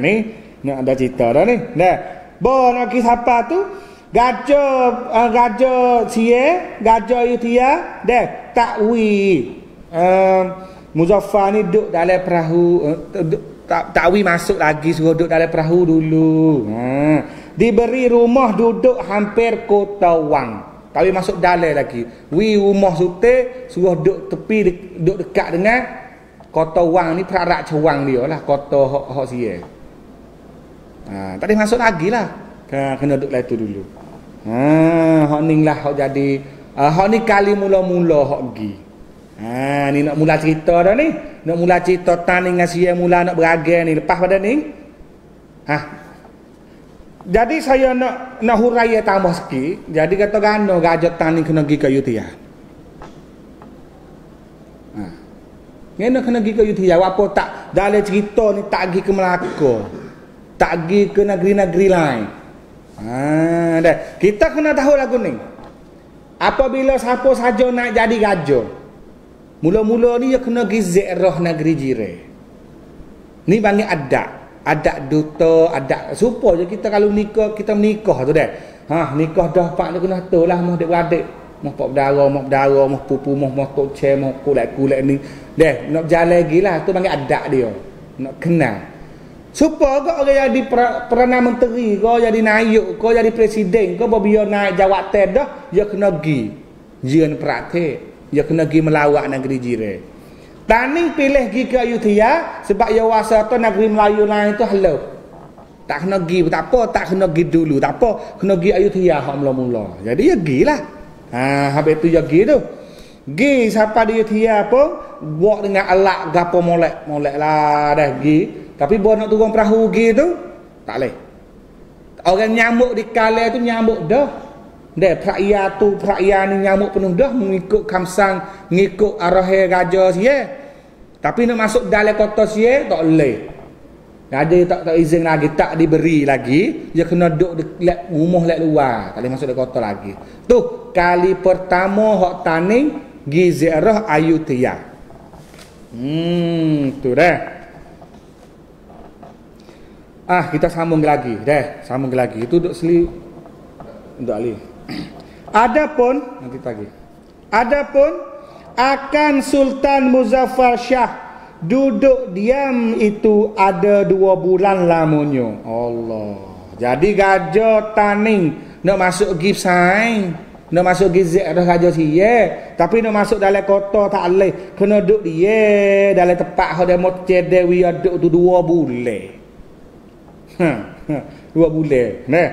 Ni nak ada cerita dah ni. Nak siapa tu? Raja Sia, Raja Ayutthaya, takwi. Muzaffar ni duduk dalam perahu, takwi masuk lagi suruh duduk dalam perahu dulu. Diberi rumah duduk hampir kota Wang. Tapi masuk dalam lagi. Wi rumah sute suruh duduk tepi duduk dekat dengan kota wang ni perarak cewang dia lah kota hok sia. Tak boleh masuk lagi lah. Kena duduk lah itu dulu. Hok ni lah hok jadi hok ni kali mula-mula hok gi. Ni nak mula cerita dah ni. Nak mula cerita tan dengan sia mula nak beragai ni lepas pada ni. Jadi saya nak huraya tambah sikit. Jadi kata gano gajah tan ni kena pergi ke Ayutthaya. Kena pergi ke Ayutthaya. Apa tak dalam cerita ni tak pergi ke Melaka. Tak pergi ke negeri-negeri lain. Dah. Kita kena tahu lagu ni. Apabila siapa saja nak jadi gajah, mula-mula ni dia kena pergi ziarah negeri jiran. Ni panggil adat duta, adat supaya je kita kalau nikah, kita menikah tu dah. Nikah dah pak ni kena tahu lah moh adik-beradik, moh pak berdarah, moh pupu, moh tok ceh, moh kulak-kulak ni. Dah, nak berjalan lagi lah, tu panggil adat dia. Nak kenal. Supaya kau orang jadi Perdana Menteri, kau jadi naik, kau jadi presiden, kau biar naik jawatan dah, dia kena pergi jiran praktik, dia kena pergi melawat negeri jiran. Taning pilih pergi ke Ayutthaya sebab ia wasa tu negeri Melayu lain tu halau. Tak kena pergi, tak apa, tak kena pergi dulu, tak apa, kena pergi Ayutthaya hak mula-mula. Jadi ya pergilah. Habis tu ya pergi tu. Pergi siapa di Ayutthaya pun buat dengan alat gapo molek lah dah pergi. Tapi buat nak turun perahu pergi tu tak leh. Orang nyamuk di kala tu nyamuk dah. Dah praia ni nyamuk penuh dah mengikut kamsang, mengikut arah raja sia. Tapi nak masuk dalam kota sia tak boleh. Raja tak izin lagi, tak diberi lagi, dia kena duduk dekat rumah lek luar, tak boleh masuk dalam kota lagi. Tu kali pertama hak taning gi ziarah Ayutthaya. Tu dah. Kita sambung lagi. Itu duduk seli ndak leh. Adapun akan Sultan Muzaffar Shah duduk diam itu ada 2 bulan lamanya. Allah. Jadi gajah taning nak masuk pergi saing, nak masuk pergi ziarah gajah sia, tapi nak masuk dalam kota tak boleh. Kena duduk dia dalam tempat hak demo cedewi duduk tu 2 bulan. 2 bulan. Nah.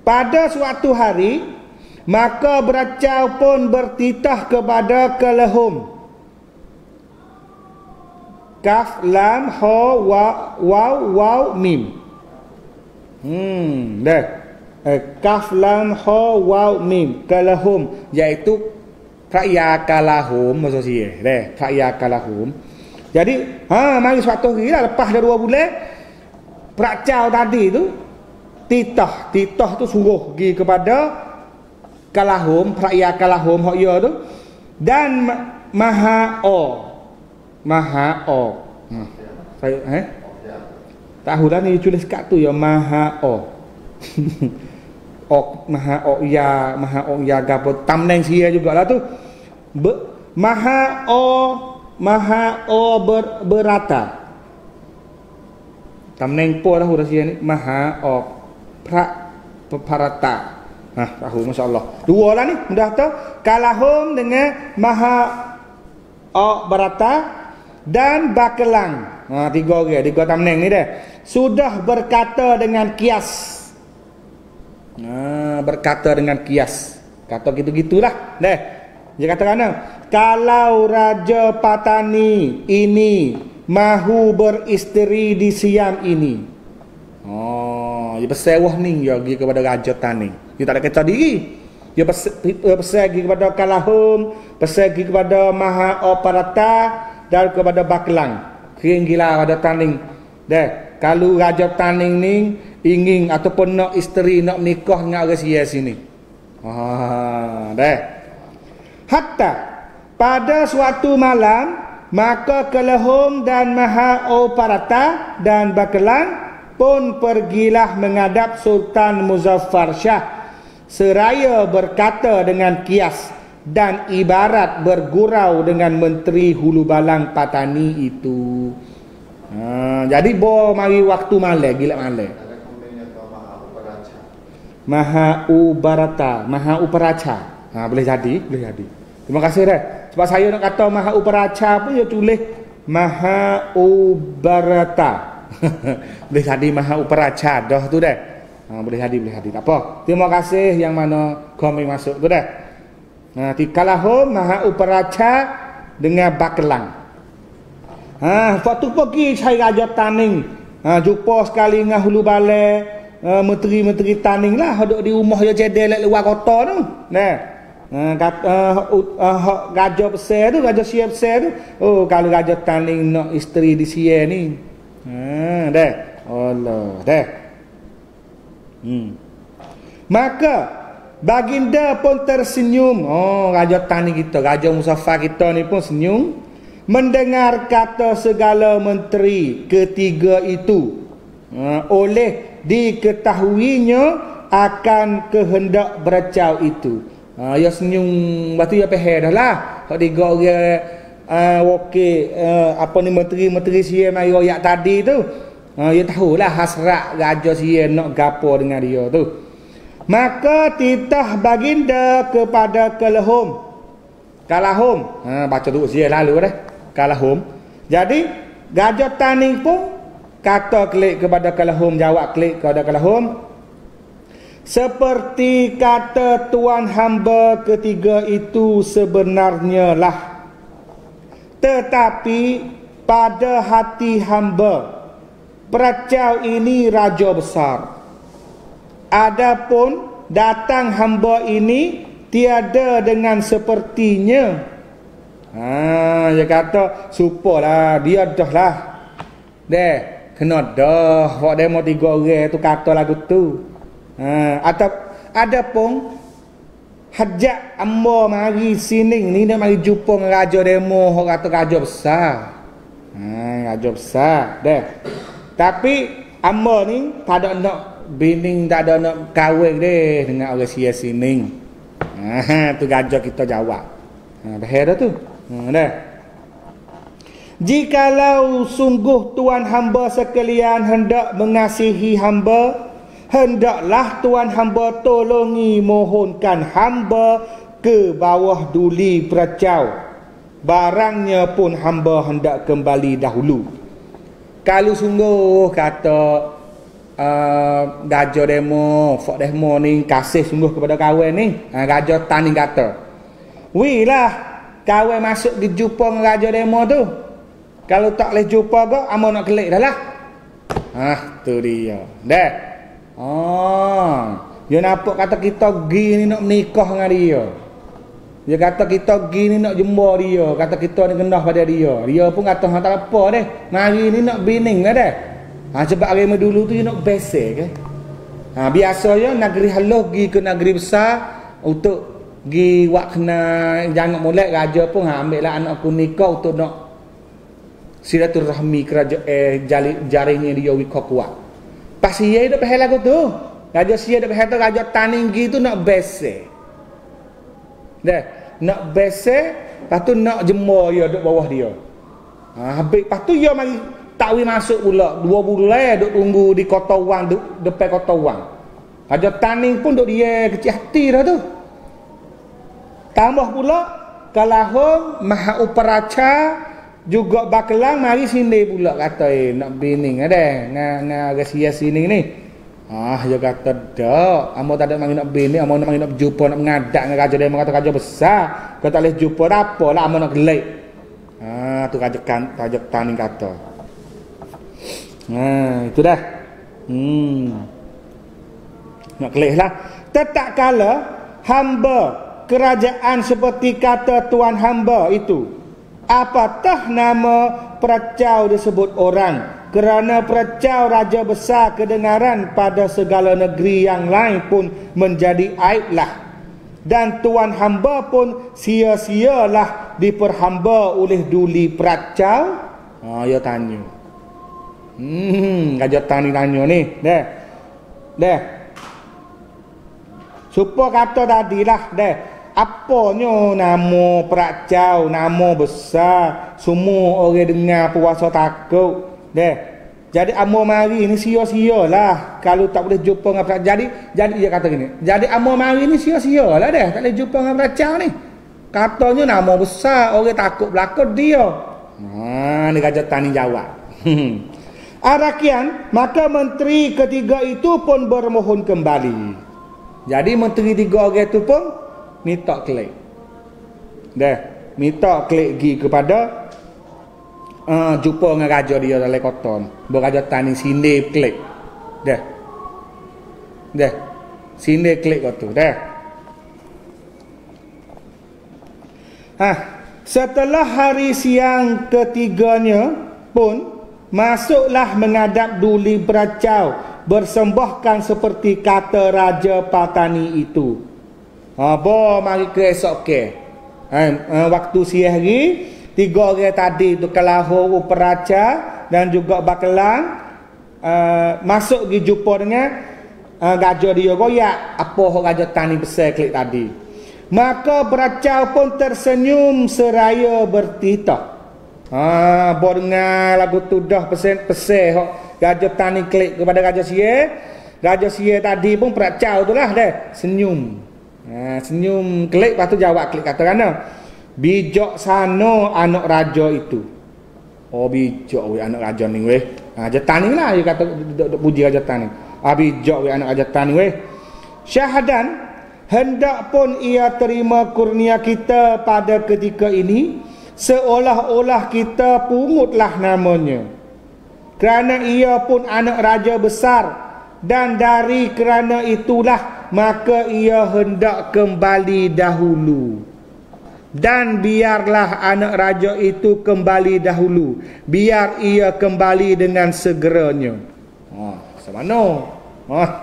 Pada suatu hari maka beracau pun bertitah kepada Kelehum. Kaf lam ha waw mim. Dah. Kaf lam ha waw mim Kelehum, iaitu Praia Kalahum maksud saya. Dah, Praia Kalahum. Jadi mari suatu hari lah lepas dah 2 bulan beracau tadi tu titah tu suruh pergi kepada Kalahum, Praia Kalahum hak ya tu, dan Mahao. Saya tahu dah ni tulis kat tu ya Mahao. Mahao ya gapo thumbnail sia jugalah tu. Mahao berata. Thumbnail po dah sia ni Mahao Parata. Tahu masya-Allah. 2 lah ni mudah tahu. Kalahum dengan Barata dan Bakelang. 3 orang, 3 thumbnail ni dah. Sudah berkata dengan kias. Berkata dengan kias. Kata gitu-gitulah. Dah. Dia kata mana? Kalau Raja Patani ini mahu beristeri di Siam ini. Dia bersewah ni dia pergi kepada Raja Tani. Dia tak ada kata diri. Dia pergi kepada Kalahum, pergi kepada Parata dan kepada Bakelang. Kering gila pada Taning. Dah, kalau Raja Taning ni ingin ataupun nak isteri, nak menikah dengan orang sia sini. Dah. Hatta pada suatu malam maka Kelehum dan Parata dan Bakelang pun pergilah menghadap Sultan Muzaffar Shah seraya berkata dengan kias dan ibarat bergurau dengan Menteri Hulu Balang Patani itu. Jadi mari waktu malam, gila malam. Mahau Uparacha. Boleh jadi, boleh jadi. Terima kasih dah. Sebab saya nak kata Maha Uparacha pun dia tulis Maha Ubarata. Boleh jadi Maha Uparacha dah tu dah. Boleh jadi, boleh jadi. Tak apa. Terima kasih yang mana komen masuk tu dah. Tikalahum Maha Uparacha dengan Bakelang. Waktu pergi cari Raja Taning. Jumpa sekali dengan hulu balai, menteri-menteri Taning lah duduk di rumah dia cedek luar kota tu. Nah. Raja besar tu, Raja Sia besar tu. Oh, kalau Raja Taning nak isteri di Sia ni. Dah. Allah, dah. Maka baginda pun tersenyum. Oh, Raja Taning kita, Raja Muzaffar kita ni pun senyum mendengar kata segala menteri ketiga itu, oleh diketahuinya akan kehendak beracau itu. Ya senyum, lepas tu ya peheh dah lah. Hak tiga orang apa ni menteri-menteri Sia mari royak tadi tu. Ya tahulah hasrat Raja Sia nak gapo dengan dia tu. Maka titah baginda kepada Kalahum. Baca dulu Sia lalu dah. Kalahum. Jadi Raja Taning pun kata klik kepada Kalahum, jawab klik kepada Kalahum, seperti kata tuan hamba ketiga itu sebenarnya lah, tetapi pada hati hamba peracau ini raja besar. Adapun datang hamba ini tiada dengan sepertinya. Dia kata supalah dia dah lah. Kena dah. Hak demo 3 orang tu kata lagu tu. Atau ada pun hajat amba mari sini ni nak mari jumpa dengan raja demo hok kata raja besar. Raja besar dah. Tapi amba ni tak ada nak bini, tak ada nak kahwin deh dengan orang Sia sini. Tu raja kita jawab. Bahaya dah tu. Dah. Jikalau sungguh tuan hamba sekalian hendak mengasihi hamba, hendaklah tuan hamba tolongi mohonkan hamba ke bawah duli peracau. Barangnya pun hamba hendak kembali dahulu. Kalau sungguh kata Raja demo, Fok demo ni kasih sungguh kepada kawan ni, Raja Taning kata, wih lah kawan masuk di jumpa dengan Raja demo tu. Kalau tak boleh jumpa ke, amba nak kelik dah lah. Tu dia. Dah. Dia nampak kata kita pergi ni nak menikah dengan dia. Dia kata kita pergi ni nak jumpa dia. Kata kita ni kenal pada dia. Dia pun kata tak apa deh. Mari ni nak bining lah dah. Sebab agama dulu tu dia nak besar ke. Biasanya negeri halus pergi ke negeri besar untuk pergi wak kena jangan molek raja pun ambil lah anak aku nikah untuk nak silaturahmi kerajaan jaringnya dia wikah kuat. Pas Sia dah pahal lagu tu. Raja Sia dah pahal tu Raja Taning gitu nak besar. Dah, nak besar, lepas tu nak jemur dia duduk bawah dia. Habis lepas tu dia mari takwi masuk pula 2 bulan duk tunggu di Kota Wang, depan Kota Wang. Raja Taning pun duk dia kecil hati dah tu. Tambah pula Kalahum Maha Uparacha juga Bakelang mari sini pula kata nak bining ada dengan Sia sini ni. Dia kata dak, amba tak ada mari nak bining, amba nak mari nak berjumpa, nak mengadak dengan raja dia, kata raja besar. Kau tak boleh jumpa dah apalah amba nak gelik. Tu Raja Taning kata. Itu dah. Nak gelik lah. Tetap kala hamba kerajaan seperti kata tuan hamba itu, apatah nama peracau disebut orang, kerana peracau raja besar kedengaran pada segala negeri yang lain pun menjadi aiblah, dan tuan hamba pun sia-sialah diperhamba oleh duli peracau. Ya tanya. Raja Taning tanya ni. Dah. Supa kata tadilah dah. Apanya nama peracau, nama besar, semua orang dengar puasa takut. Dah. Jadi amo mari ni sia-sia lah kalau tak boleh jumpa dengan peraca. Jadi dia kata gini. Jadi amo mari ni sia-sia lah dah tak boleh jumpa dengan peraca ni. Katanya nama besar, orang takut belakang dia. Ni Raja Tani jawab. Arakian, maka menteri ketiga itu pun bermohon kembali. Jadi menteri tiga orang itu pun minta klik. Minta klik pergi kepada jumpa dengan raja dia dalam kota ni. Raja Tani sini klik. Sini klik kau tu. Setelah hari siang ketiganya pun masuklah menghadap Duli Beracau, bersembahkan seperti kata Raja Patani itu. Mari ke esok ke. Waktu siang hari, tiga orang tadi tu Kelahor, Peraca dan juga Bakelang masuk pergi jumpa dengan Raja dia royak apa Raja Tani besar klik tadi. Maka Beracau pun tersenyum seraya bertitah. Dengar lagu tu dah pesen-pesen Raja Tani klik kepada Raja Sia. Raja Sia tadi pun Beracau tu lah dah senyum. Senyum klik, lepas tu jawab klik kata kerana bijak sana anak raja itu. Bijak weh anak raja ni weh. Raja Tani lah dia kata duk puji Raja Tani. Bijak weh anak Raja Tani weh. Syahadan, hendak pun ia terima kurnia kita pada ketika ini, seolah-olah kita pungutlah namanya. Kerana ia pun anak raja besar, dan dari kerana itulah maka ia hendak kembali dahulu. Dan biarlah anak raja itu kembali dahulu, biar ia kembali dengan segeranya. Semana?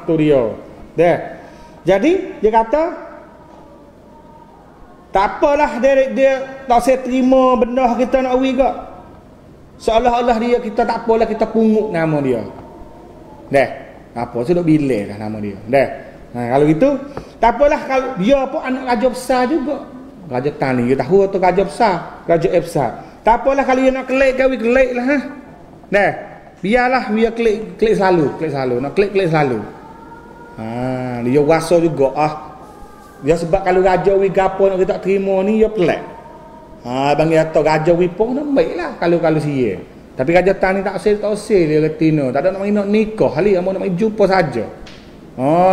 Tu dia. Jadi dia kata tak apalah dia tak saya terima benda kita nak beri ke. Seolah-olah dia kita tak apalah kita pungut nama dia. Apa sudah bila dah nama dia. Kalau gitu tak apalah kalau dia pun anak raja besar juga. Raja Tani dia tahu tu raja besar, raja besar. Tak apalah kalau dia nak kelik kau kelik lah. Biarlah dia klik selalu, nak klik selalu. Dia rasa juga dia sebab kalau raja wi gapo nak kita terima ni dia pelik. Bang kata raja wi pun nak baiklah kalau sia. Tapi Raja Tani tak usah dia retina, tak ada nak nikah kali, amo nak jumpa saja.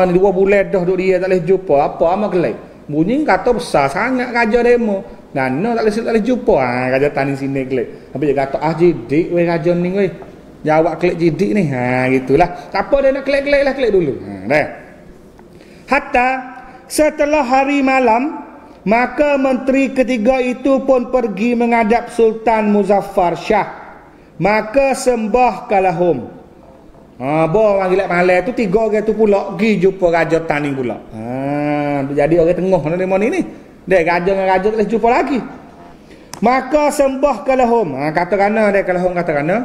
Ni 2 bulan dah duk dia tak boleh jumpa, apa amo kelai. Bunyi kata besar sangat raja demo. Nana tak boleh jumpa. Raja Tani sini kelai. Tapi dia kata jidik weh raja ni weh. Jawab klik jidik ni. Gitulah. Tak apa dia nak klik lah, klik dulu. Hatta setelah hari malam, maka menteri ketiga itu pun pergi menghadap Sultan Muzaffar Shah. Maka sembah kalahum. Mangilat malam tu 3 orang tu pula pergi jumpa Raja Tani pula. Jadi orang tengah ni. Dia raja dengan raja tak boleh jumpa lagi. Maka sembah kalahum. Kata kerana dia kalahum kata kerana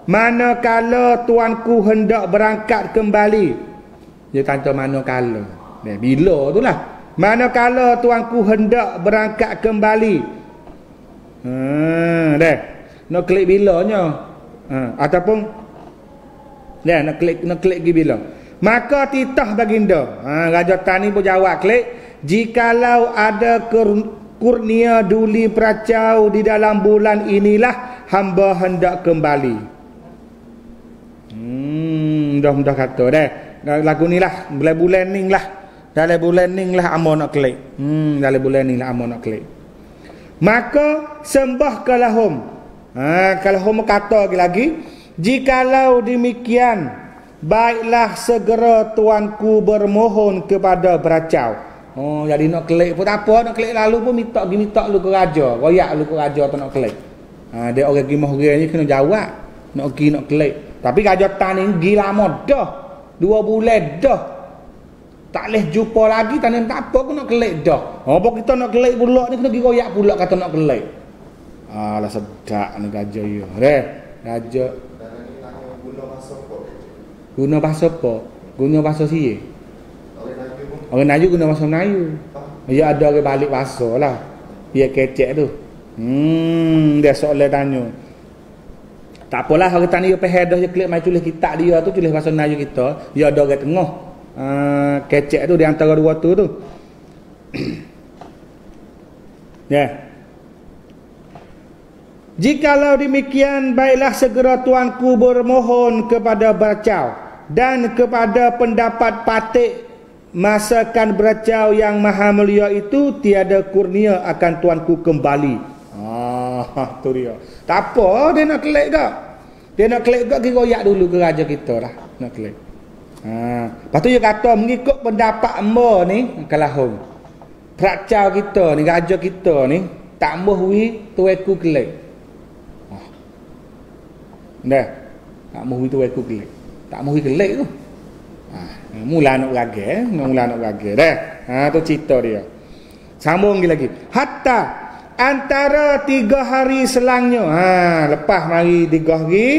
manakala tuanku hendak berangkat kembali. Dia kata manakala. Bila tu lah. Manakala tuanku hendak berangkat kembali. Nak klik bilanya. Ataupun nak klik pergi bila. Maka titah baginda. Raja Tani pun jawab klik. Jikalau ada kurnia Duli Beracau di dalam bulan inilah hamba hendak kembali. Mudah-mudah kata lagu ni lah bulan ni lah. Dalam bulan ni lah amo nak klik. Dalam bulan ni lah amo nak klik. Maka sembah kalahum. Kalahum kata lagi, jikalau demikian, baiklah segera tuanku bermohon kepada Beracau. Jadi nak klik pun tak apa, nak klik lalu pun minta lu ke raja, royak lu ke raja tu nak klik. Dia orang pergi mahir ni kena jawab, nak pergi nak klik. Tapi Raja Tani pergi lama dah, 2 bulan dah. Tak boleh jumpa lagi, tak apa pun nak klik dah. Apa kita nak klik pula ni kena pergi royak pula kata nak klik. Lah sedap ni raja ya. Raja guna bahasa apa? Guna bahasa sia. Orang Melayu guna bahasa Melayu. Ya ada orang balik bahasa lah. Dia kecek tu. Dia soalan tanya. Tak apalah orang tani dia pehedah je klik mai tulis kitab dia tu, tulis bahasa Melayu kita, dia ada orang tengah. Kecek tu di antara dua tu. Ya. Jikalau demikian, baiklah segera tuanku bermohon kepada beracau dan kepada pendapat patik masakan beracau yang maha mulia itu tiada kurnia akan tuanku kembali. Tu dia. Tak apa dia nak kelek gak. Dia nak kelek gak kita royak dulu ke raja kita lah. Nak kelek. Lepas tu dia kata mengikut pendapat hamba ni kalahum. Beracau kita ni, raja kita ni tak mahu tuanku kelek. Dah. Tak mahu tuanku kelek. Tak mahu kelek tu. Mula nak beragai dah. Tu cerita dia. Sambung lagi. Hatta antara 3 hari selangnya, lepas mari 3 hari,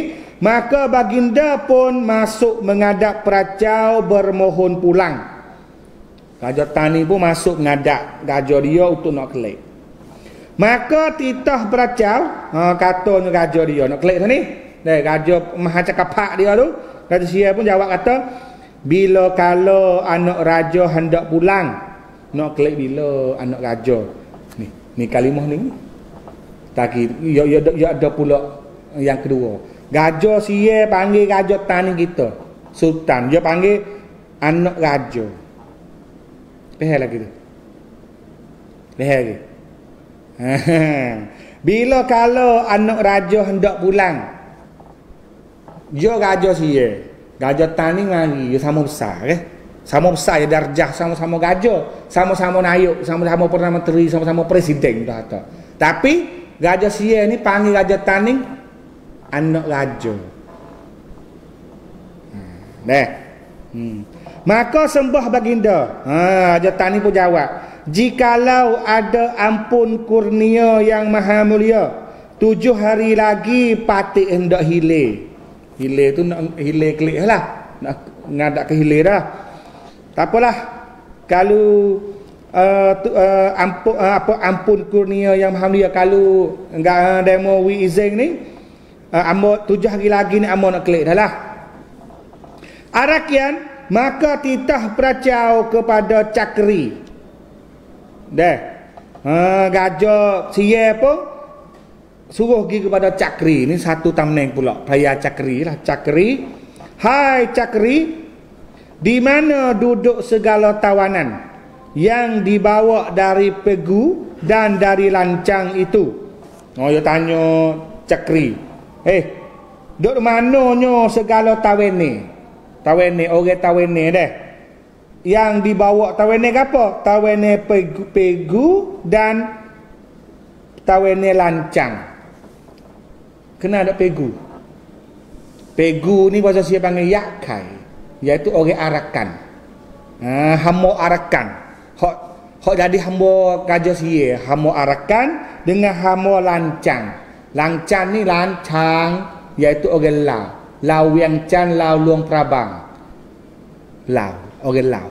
maka baginda pun masuk menghadap peracau bermohon pulang. Raja Tani pun masuk menghadap raja dia untuk nak kelek. Maka titah peracau, katanya raja dia nak kelek ni. Raja Mahacakapak dia tu, Raja Sia pun jawab kata, bila kalau anak raja hendak pulang, nak kelek bila anak raja. Ni kalimah ni. Taki ya ada pula yang kedua. Raja Sia panggil raja Tani kita, sultan. Dia panggil anak raja. Lehar lagi tu. Lehar lagi. Bila kalau anak raja hendak pulang, dia raja Sia, raja Tani mari, dia sama besar ke? Sama besar ya darjah, sama-sama raja, sama-sama naik, sama-sama Perdana Menteri, sama-sama presiden dah kata. Tapi Raja Sia ni panggil Raja Tani anak raja. Maka sembah baginda. Raja Tani pun jawab, jikalau ada ampun kurnia yang maha mulia, 7 hari lagi patik hendak hilir. Hilir tu nak hilir kelik lah, nak ngadak ke hilir dah. Tak apalah kalau ampun kurnia yang maha mulia, kalau enggak demo wi izin ni, amo 7 hari lagi ni amo nak kelik dah lah. Arakian maka titah peracau kepada Cakri. Dah. Raja Sia pun suruh pergi kepada Cakri. Ni satu tamneng pula, Raya Cakri lah. Cakri, hai Cakri, di mana duduk segala tawanan yang dibawa dari Pegu dan dari Lancang itu? Dia tanya Cakri, duduk mananya segala tawene? Tawene, orang tawene dah. Yang dibawa tawene apa? Tawene Pegu dan tawene Lancang. Kena ada Pegu. Pegu ni bahasa Sia panggil yakai, iaitu orang Arakan. Hamba Arakan. Hak jadi hamba Raja Sia, hamba Arakan dengan hamba Lancang. Lancang ni lancang, iaitu orang Lao. Lao Wiang Chan, Lao Luang Prabang. Lao, orang Lao.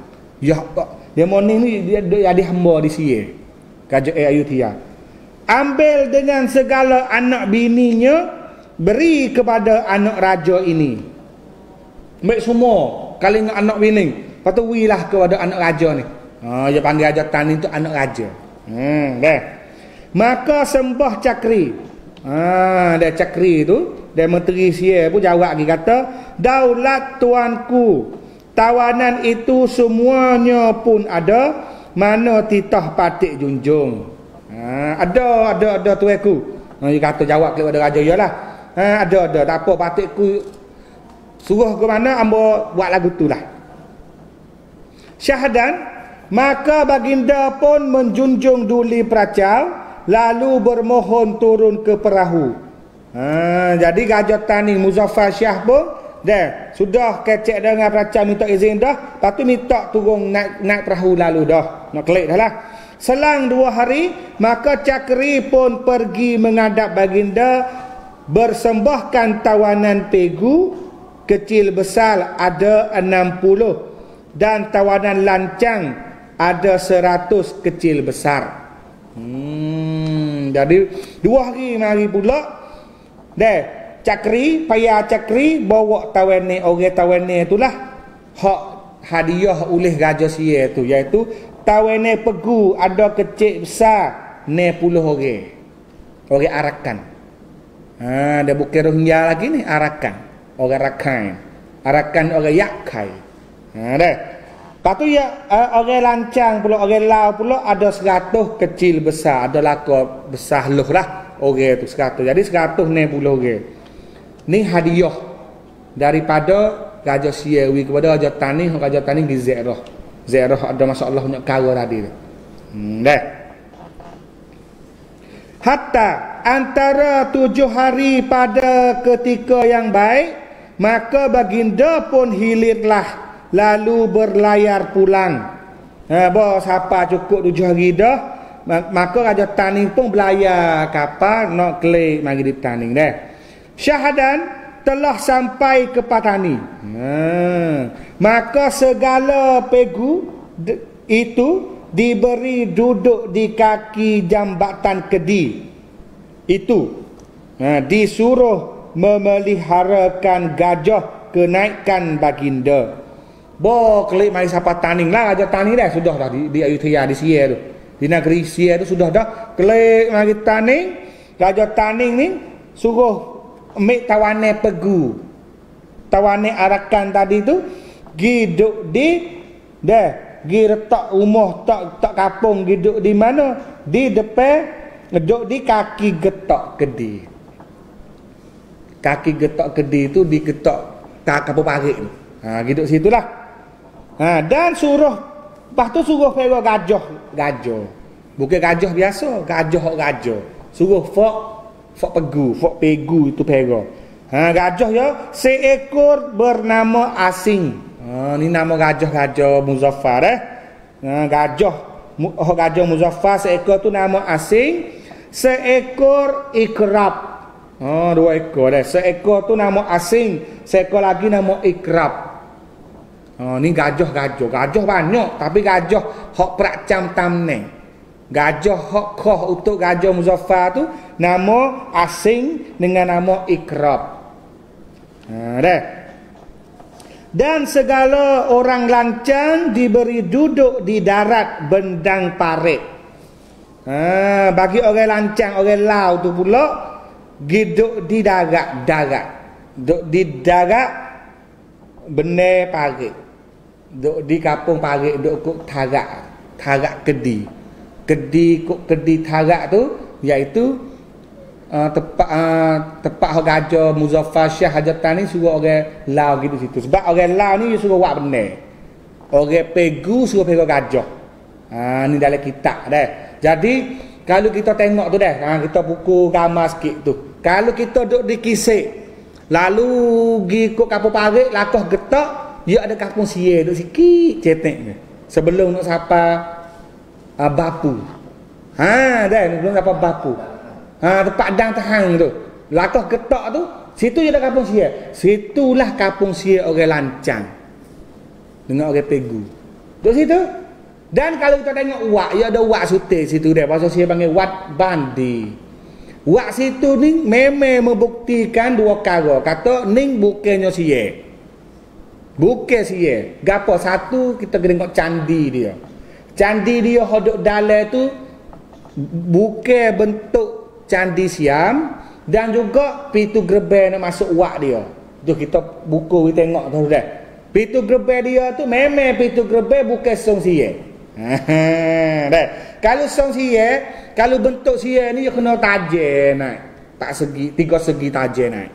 Dia morning ni dia jadi hamba di Sia, Raja Ayutthaya. Ambil dengan segala anak bininya, beri kepada anak raja ini. Ambil semua kali dengan anak bini. Lepas tu wilah kepada anak raja ni. Dia panggil Raja Tani tu anak raja. Maka sembah Cakri. Dia Cakri tu, dia Menteri Sia pun jawab lagi kata, daulat tuanku, tawanan itu semuanya pun ada, mana titah patik junjung. Ada tuanku. Dia kata jawab kepada raja ialah, ada, tak apa patikku suruh ke mana ambo buat lagu tu lah. Syahdan, maka baginda pun menjunjung duli peracau, lalu bermohon turun ke perahu. Jadi Raja Tani Muzaffar Shah pun dah sudah kecek dengan peracau, minta izin dah, lepas tu minta turun naik perahu lalu dah, nak kelik dah lah. Selang 2 hari, maka Cakri pun pergi menghadap baginda, bersembahkan tawanan Pegu kecil besar ada 60 dan tawanan Lancang ada 100 kecil besar. Jadi 2 hari mari pula dah cakri, payah cakri, bawa tawene, orang tawene itulah hak hadiah oleh raja sia tu, iaitu tawene pegu ada kecil besar 60 orang. Orang Arakan. Dia bukan Rohingya lagi ni, Arakan. Orang Rakhine. Arakan orang Yakai. Dah. Lepas tu ya, orang lancang pula, orang Lao pula ada 100 kecil besar, ada laka besar luh lah orang tu 100. Jadi 160 orang. Ni hadiah daripada Raja Siawi kepada Raja Tani. Raja Tani di Zairah. Zairah ada masya-Allah banyak kara tadi tu. Dah. Hatta antara 7 hari pada ketika yang baik, maka baginda pun hilirlah lalu berlayar pulang. Siapa cukup 7 hari dah, maka Raja Taning pun berlayar kapal nak kelik mari di Taning dah. Syahadan telah sampai ke Patani. Maka segala pegu itu diberi duduk di kaki jambatan kedi itu. Disuruh memeliharakan gajah kenaikan baginda. Kelik mari siapa Taning lah, Raja Taning dah sudah dah di Ayutthaya di Sia tu. Di negeri Sia tu sudah dah kelik mari Taning. Raja Taning ni suruh ambil tawane pegu. Tawane Arakan tadi tu giduk di dah, gi letak rumah tak kapung giduk di mana? Di depan, duduk di kaki getok kedi. Kaki getok kedi tu digetok kapung parit tu. Giduk situlah. Dan suruh, lepas tu suruh pera gajah. Bukan gajah biasa, gajah. Suruh fok pegu itu pera. Gajah ya, seekor bernama Asing. Ni nama gajah Muzaffar Gajah Muzaffar seekor tu nama Asing. Seekor Ikrab. 2 ekor dah. Seekor tu nama Asing, seekor lagi nama Ikrab. Ni gajah banyak, tapi gajah hak peracam tamne. Gajah hak koh untuk Gajah Muzaffar tu nama Asing dengan nama Ikrab. Dah. Dan segala orang lancang diberi duduk di darat bendang parit. Bagi orang lancang, orang Lao tu pula duduk di darat. Duduk di darat benar parit. Duduk di kapung parit, duduk kok tarak kedi. Kedi tarak tu iaitu tepat Gajah Muzaffar Shah Hajatan ni suruh orang Lao gitu situ. Sebab orang Lao ni suruh buat benar. Orang pegu suruh pegu gajah. Ni dalam kitab dah. Jadi kalau kita tengok tu dah, kita buku gambar sikit tu. Kalau kita duduk di Kisik, lalu pergi ikut kapung parit, lakoh getak, dia ada kapung Sia duduk sikit cetek ni. Sebelum nak sapa Bapu. Dah sebelum sapa Bapu. Tempat dang tahang tu. Lakoh getak tu, situ je ada kapung Sia. Situlah kapung Sia orang lancang. Dengan orang pegu. Duduk situ. Dan kalau kita tengok wak, dia ada wak sutih situ dia. Bahasa Sia panggil Wat Bandi. Wak situ ni memang membuktikan 2 perkara. Kata ning bukannya Sia. Bukan Sia. Gapo satu kita tengok candi dia. Candi dia hodok dalam tu bukan bentuk candi Siam, dan juga pintu gerbang nak masuk wak dia. Tu kita buku kita tengok tu dah. Pintu gerbang dia tu memang pintu gerbang bukan song Sia. Dah. Kalau song Sia, kalau bentuk Sia ni dia kena tajam naik. Tak segi, 3 segi tajam naik.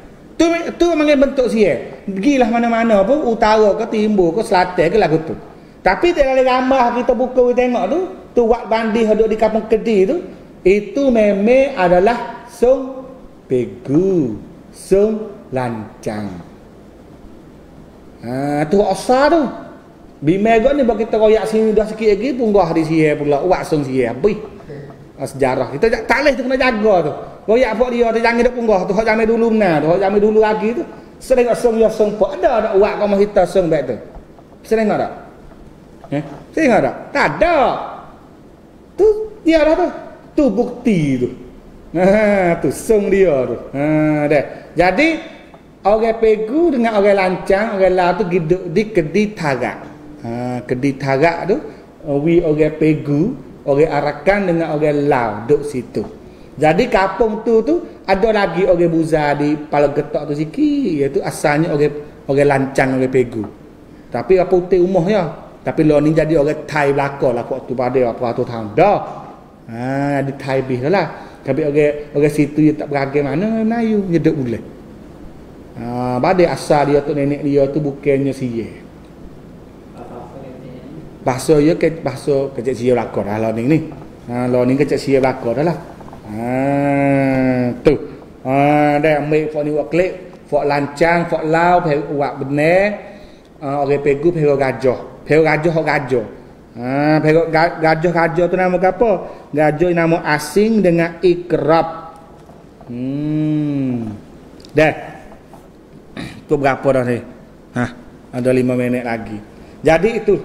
Tu memang bentuk Sia. Gilah mana-mana pun, utara ke timur ke selatan ke lagu tu. Tapi dalam gambar kita buku kita tengok tu Wat Bandi duduk di kampung Kedi tu, itu memang adalah song pegu, song lancang. Tu asal tu. Bimego ni bagi kita royak sini dah sikit lagi punggah di Sia pula, wak song Sia. Habis. Sejarah kita tak leh tu kena jaga tu. Royak apa dia tu jangan dak punggah tu, hak zaman dulu benar tu, hak zaman dulu lagi tu. Sering song ya song pok ada wak kau kita song baik tu. Sering tak? Sering tak? Tak ada. Tu dia dah tu. Tu bukti tu. Tu sung dia tu. Dah. Jadi orang pegu dengan orang lancang, orang lau tu duduk di Kedi Tarak. Kedi Tarak tu orang pegu, orang Arakan dengan orang lau duduk situ. Jadi kampung tu ada lagi orang buza di Pala Getok tu sikit, iaitu asalnya orang lancang, orang pegu. Tapi apa putih umurnya. Tapi lo ni jadi orang Thai belakang lah waktu pada apa tu tahun dah. Di Thai bih lah. Tapi orang situ dia tak beragam mana Melayu, dia duduk boleh. Badai asal dia tu nenek dia tu bukannya siye. Bahasa dia ke bahasa kecek siye belakang dah lo ni. Lo ni kecek siye belakang dah lah. Tu. Dah ambil fok ni wak klik, fok lancang, fok lau, wak benar. Orang pegu pegu gajah. Pegu gajah hok gajah. Pegu gajah tu nama apa? Gajah nama asing dengan ikrab. Dah. Tu berapa dah ni? Ada 5 minit lagi. Jadi itu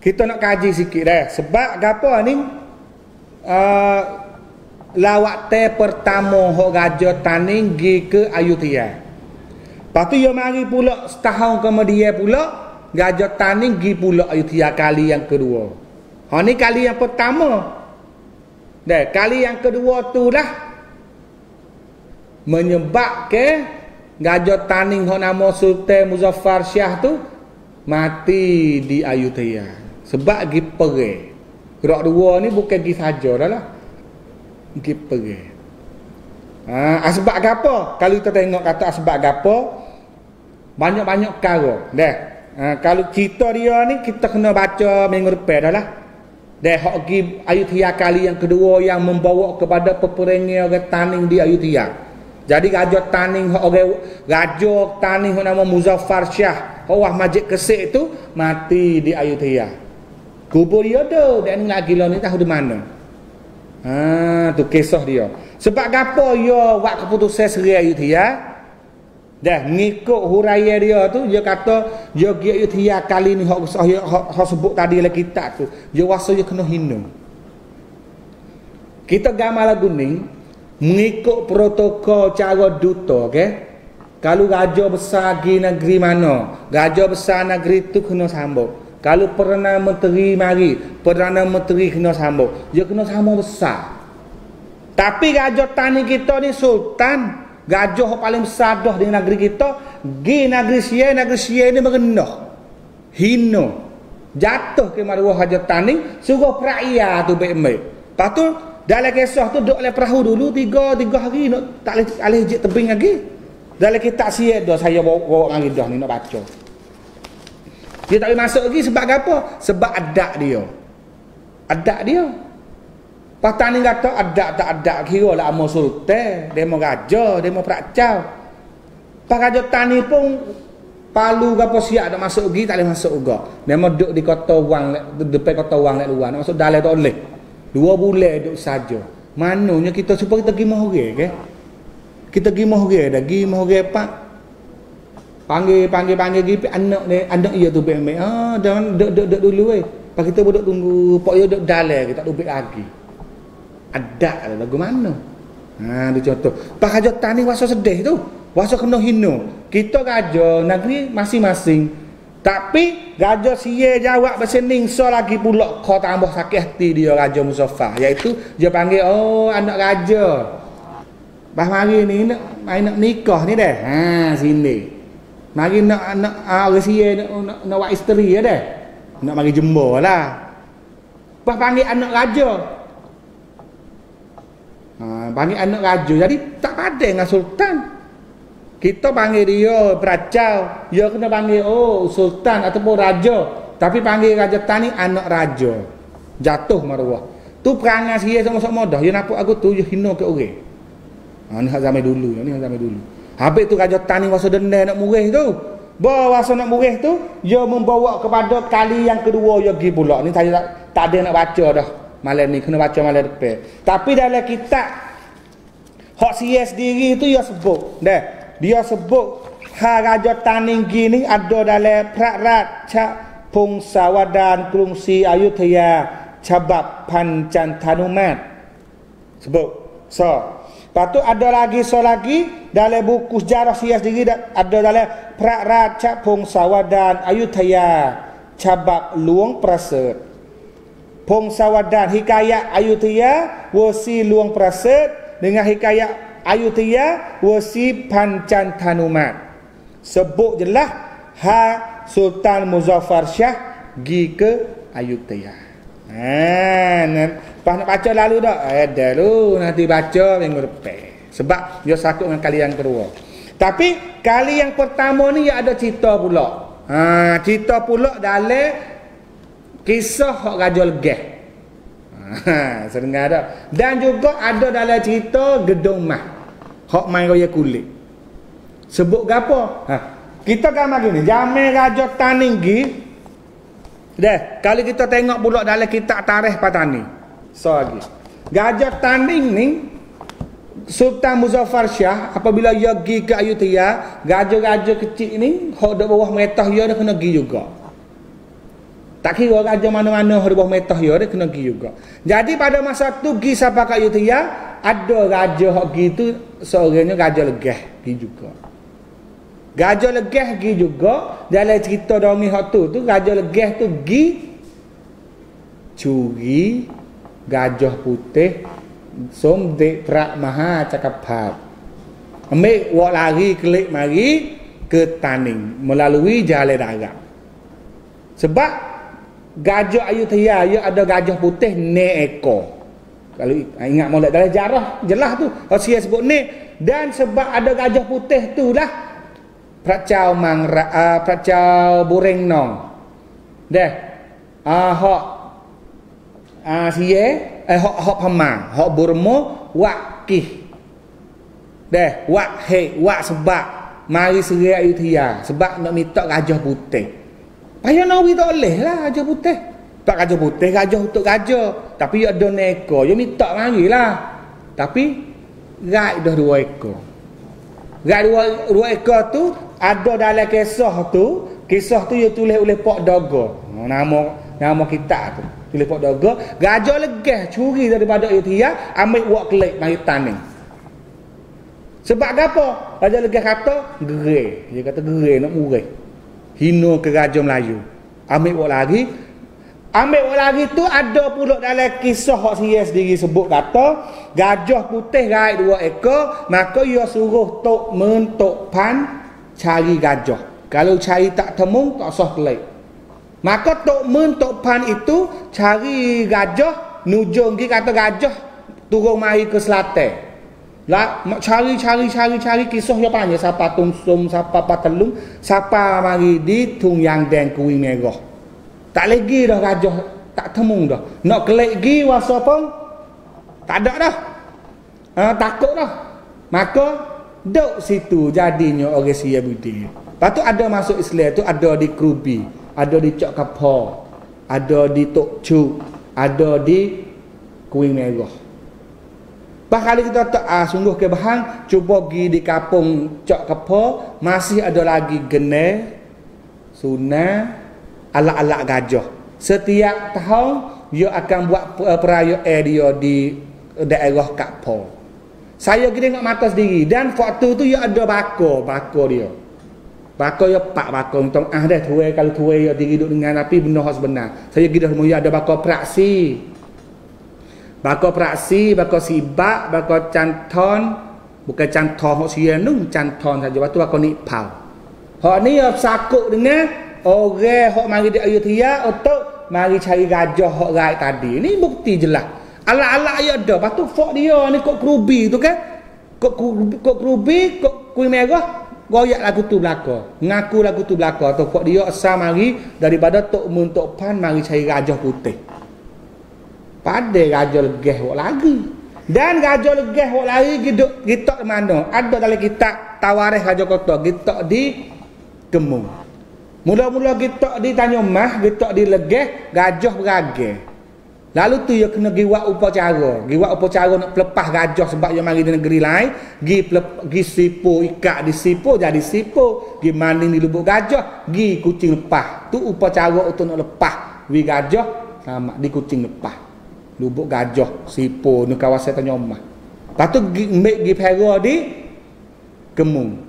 kita nak kaji sikit dah. Sebab gapo ni lawak te pertama hok gajah taning gi ke Ayutthaya. Lepas tu dia mari pula setahun kemudian pula gajah taning gi pula Ayutthaya kali yang kedua. Ni kali yang pertama. Dah, kali yang kedua tu lah menyebabkan gajah taning hok nama Sultan Muzaffar Shah tu mati di Ayutthaya. Sebab gi perang. Gerak dua ni bukan gi saja dah lah. Gi perang. Sebab apa? Kalau kita tengok kata sebab apa, banyak-banyak perkara. Dah. Kalau cerita dia ni kita kena baca minggu depan dah lah. Dah hok gi Ayutthaya kali yang kedua yang membawa kepada peperangan orang taning di Ayutthaya. Jadi gajah taning orang gajah taning nama Muzaffar Shah, Wah Majid Kesik tu mati di Ayutthaya. Kubur dia tu, dan lagi lah ni tahu di mana. Tu kisah dia. Sebab apa dia buat keputusan seri Ayutthaya? Dah ngikut huraian dia tu, dia kata dia pergi Ayutthaya kali ni hak sebut tadi dalam kitab tu, dia rasa dia kena hina. Kita gamal lagu ni mengikut protokol cara duta, okey? Kalau raja besar pergi negeri mana, raja besar negeri tu kena sambut. Kalau Perdana Menteri mari, Perdana Menteri kena sambut. Dia kena sambut besar. Tapi raja tani kita ni sultan, gajah paling besar dah di negeri kita, pergi negeri Sia ni merendah, hina, jatuh ke maruah raja tani, suruh peraia tu baik-baik. Lepas tu dalam kisah tu duduk oleh perahu dulu 3 hari nak tak boleh jik tebing lagi. Dalam kitab Sia dah saya bawa lagi dah ni nak baca. Dia tak boleh masuk lagi sebab apa? Sebab adat dia. Adat dia. Patah ni kata adat tak adat kira lah ama sultan, demo raja, demo prakcau. Pak raja tani pun palu ke apa siap nak masuk lagi, tak boleh masuk juga. Demo duduk di kota wang, depan kota wang lek luar, nak masuk dalam tak boleh. 2 bulan duduk saja. Mananya kita supaya kita pergi mahore ke? Kita pergi mahore dah, pergi mahore pak. Panggil pergi anak dia tu baik-baik. Jangan duduk dulu Pak kita duduk tunggu pak dia duduk dalam, kita tak duduk lagi. Ada lagu mana? Dia contoh. Pak raja tani wasa sedih tu. Wasa kena hina. Kita raja negeri masing-masing. Tapi raja Sia jawab bersening so lagi pula kau tambah sakit hati dia Raja Muzaffar, iaitu dia panggil anak raja. Bah mari ni nak nikah ni dah. Sini. Mari nak orang Sia nak buat isteri ya dah. Nak mari jemur lah. Bah panggil anak raja. Panggil anak raja. Jadi tak padan dengan sultan. Kita panggil dia peracau, dia kena panggil sultan ataupun raja. Tapi panggil raja tani anak raja. Jatuh maruah. Tu perangai Sia sama-sama dah. Dia nampak aku tu dia hina ke orang. Ni hak zaman dulu, Habis tu raja tani wasa dendam nak murih tu. Wasa nak murih tu, dia membawa kepada kali yang kedua dia pergi pula. Ni tadi tak ada nak baca dah. Malam ni kena baca malam depan. Tapi dalam kitab hak Sia sendiri tu dia sebut. Dia sebut raja taning gini ada dalam Prat Pungsawadan Krungsi Ayutthaya Cabab Pancantanumat. Sebut Lepas tu ada lagi dalam buku sejarah Sia sendiri ada dalam Pra Raja Pongsawadan Ayutthaya Cabab Luang Praset. Pongsawadan hikayat Ayutthaya wasi Luang Praset dengan hikayat Ayutthaya wasi Pancan Tanumat. Sebut jelas Sultan Muzaffar Shah gi ke Ayutthaya. Lepas nak baca lalu tak? Ada lu nanti baca minggu depan. Sebab dia sakut dengan kali yang kedua. Tapi kali yang pertama ni ada cerita pula. Cerita pula dalam kisah hak Raja Legeh. Sering ada. Dan juga ada dalam cerita Gedung Mah. Hak main raya kulit. Sebut gapo? Kita gambar gini, zaman Raja Taninggi. Kalau kita tengok pula dalam kitab tarikh Patani. Lagi. Gajah Taning ni Sultan Muzaffar Shah apabila dia pergi ke Ayutthaya, gajah-gajah kecil ni hok di bawah metah dia kena pergi juga. Tak kira gajah mana-mana hok di bawah metah dia kena pergi juga. Jadi pada masa tu pergi sampai ke Ayutthaya, ada gajah hok pergi tu seorangnya Gajah Legeh pergi juga. Gajah Legeh pergi juga. Dalam cerita dongeng hak tu Gajah Legeh tu pergi curi gajah putih Somdek Prak Maha Cakaphat. Ambil wak lari kelik mari ke Taning melalui jalan darat. Sebab gajah Ayutthaya dia ada gajah putih ne ekor. Kalau ingat molek dalam sejarah jelas tu Sia sebut ne. Dan sebab ada gajah putih tu lah Pracau Pracau Bureng Nong. Hak hak Pamang, hak Burma wak kih. Wak sebab mari serai Ayutthaya sebab nak minta gajah putih. Payah nak beri tak boleh lah gajah putih. Tak gajah putih, gajah untuk gajah. Tapi ada neko, dia minta marilah. Tapi rai dah 2 ekor. Rai 2 ekor tu ada dalam kisah tu dia tulis oleh Pak Daga. Nama kitab tu. Tulis Pak Daga, Gajah Legeh curi daripada Ayutthaya, ambil wak kelik mari Taning. Sebab apa? Gajah Legeh kata gerai. Dia kata gerai nak murih. Hina ke Raja Melayu. Ambil wak lagi tu ada pula dalam kisah hak Sia sendiri sebut kata gajah putih rai 2 ekor, maka ia suruh Tok Men Tok Pan cari gajah. Kalau cari tak temu tak sah kelik. Maka Tok Men Tok Pan itu cari gajah, nujung pergi kata gajah turun mari ke selatan. Lah cari kisah dia panjang siapa Tungsum, siapa Patelung, siapa mari di Tung Yang Deng Kuing Merah. Tak lagi dah gajah tak temu dah. Nak kelik gi wasa pun tak ada dah. Takut dah. Maka duk situ jadinya orang Sia Budi. Lepas tu ada masuk Islam tu ada di Krubi, ada di Cok Kapor, ada di Tok Cuk, ada di Kuing Merah. Bah kali kita tak sungguh ke bahang cuba pergi di kampung Cok Kapor, masih ada lagi Geneh, Sunai, alak-alak gajah. Setiap tahun dia akan buat perayaan dia di daerah Kapor. Saya kira tengok mata sendiri dan waktu tu dia ada bakar dia. Bakar dia pak bakar untung dah tuai kalau tuai dia diri duduk dengan api benda hak sebenar. Saya kira dia ada bakar praksi. Bakar praksi, bakar sibak, bakar canton, bukan canton hak Sia nu, canton saja. Waktu bakar nipau. Hak ni dia sakut dengan orang hak mari di Ayutthaya untuk mari cari gajah hak rai tadi. Ni bukti jelas. Alak-alak dia ada. Lepas tu fok dia ni kok kerubi tu kan. Kok kerubi, kok Kuing Merah goyak lagu tu belaka. Ngaku lagu tu belaka. Tu fok dia asal mari daripada Tok Men Tok Pan mari cari gajah putih. Pada Gajah Legeh wak lagi. Dan Gajah Legeh wak lagi kita mana? Ada dalam kitab Tawarikh Raja Kota. Kita di Kemung. Mula-mula kita di Tanjung Mas, kita di Legeh, gajah beragai. Lalu tu dia kena giwak upacara. Giwak upacara nak pelepah gajah sebab dia mari di negeri lain, gi sipo ikat di sipo jadi sipo, gi maning di lubuk gajah, gi kucing lepah. Tu upacara untuk nak lepah wi gajah sama di kucing lepah. Lubuk gajah sipo di kawasan Tanjung Mas. Lepas tu ambil pergi pera di Kemung.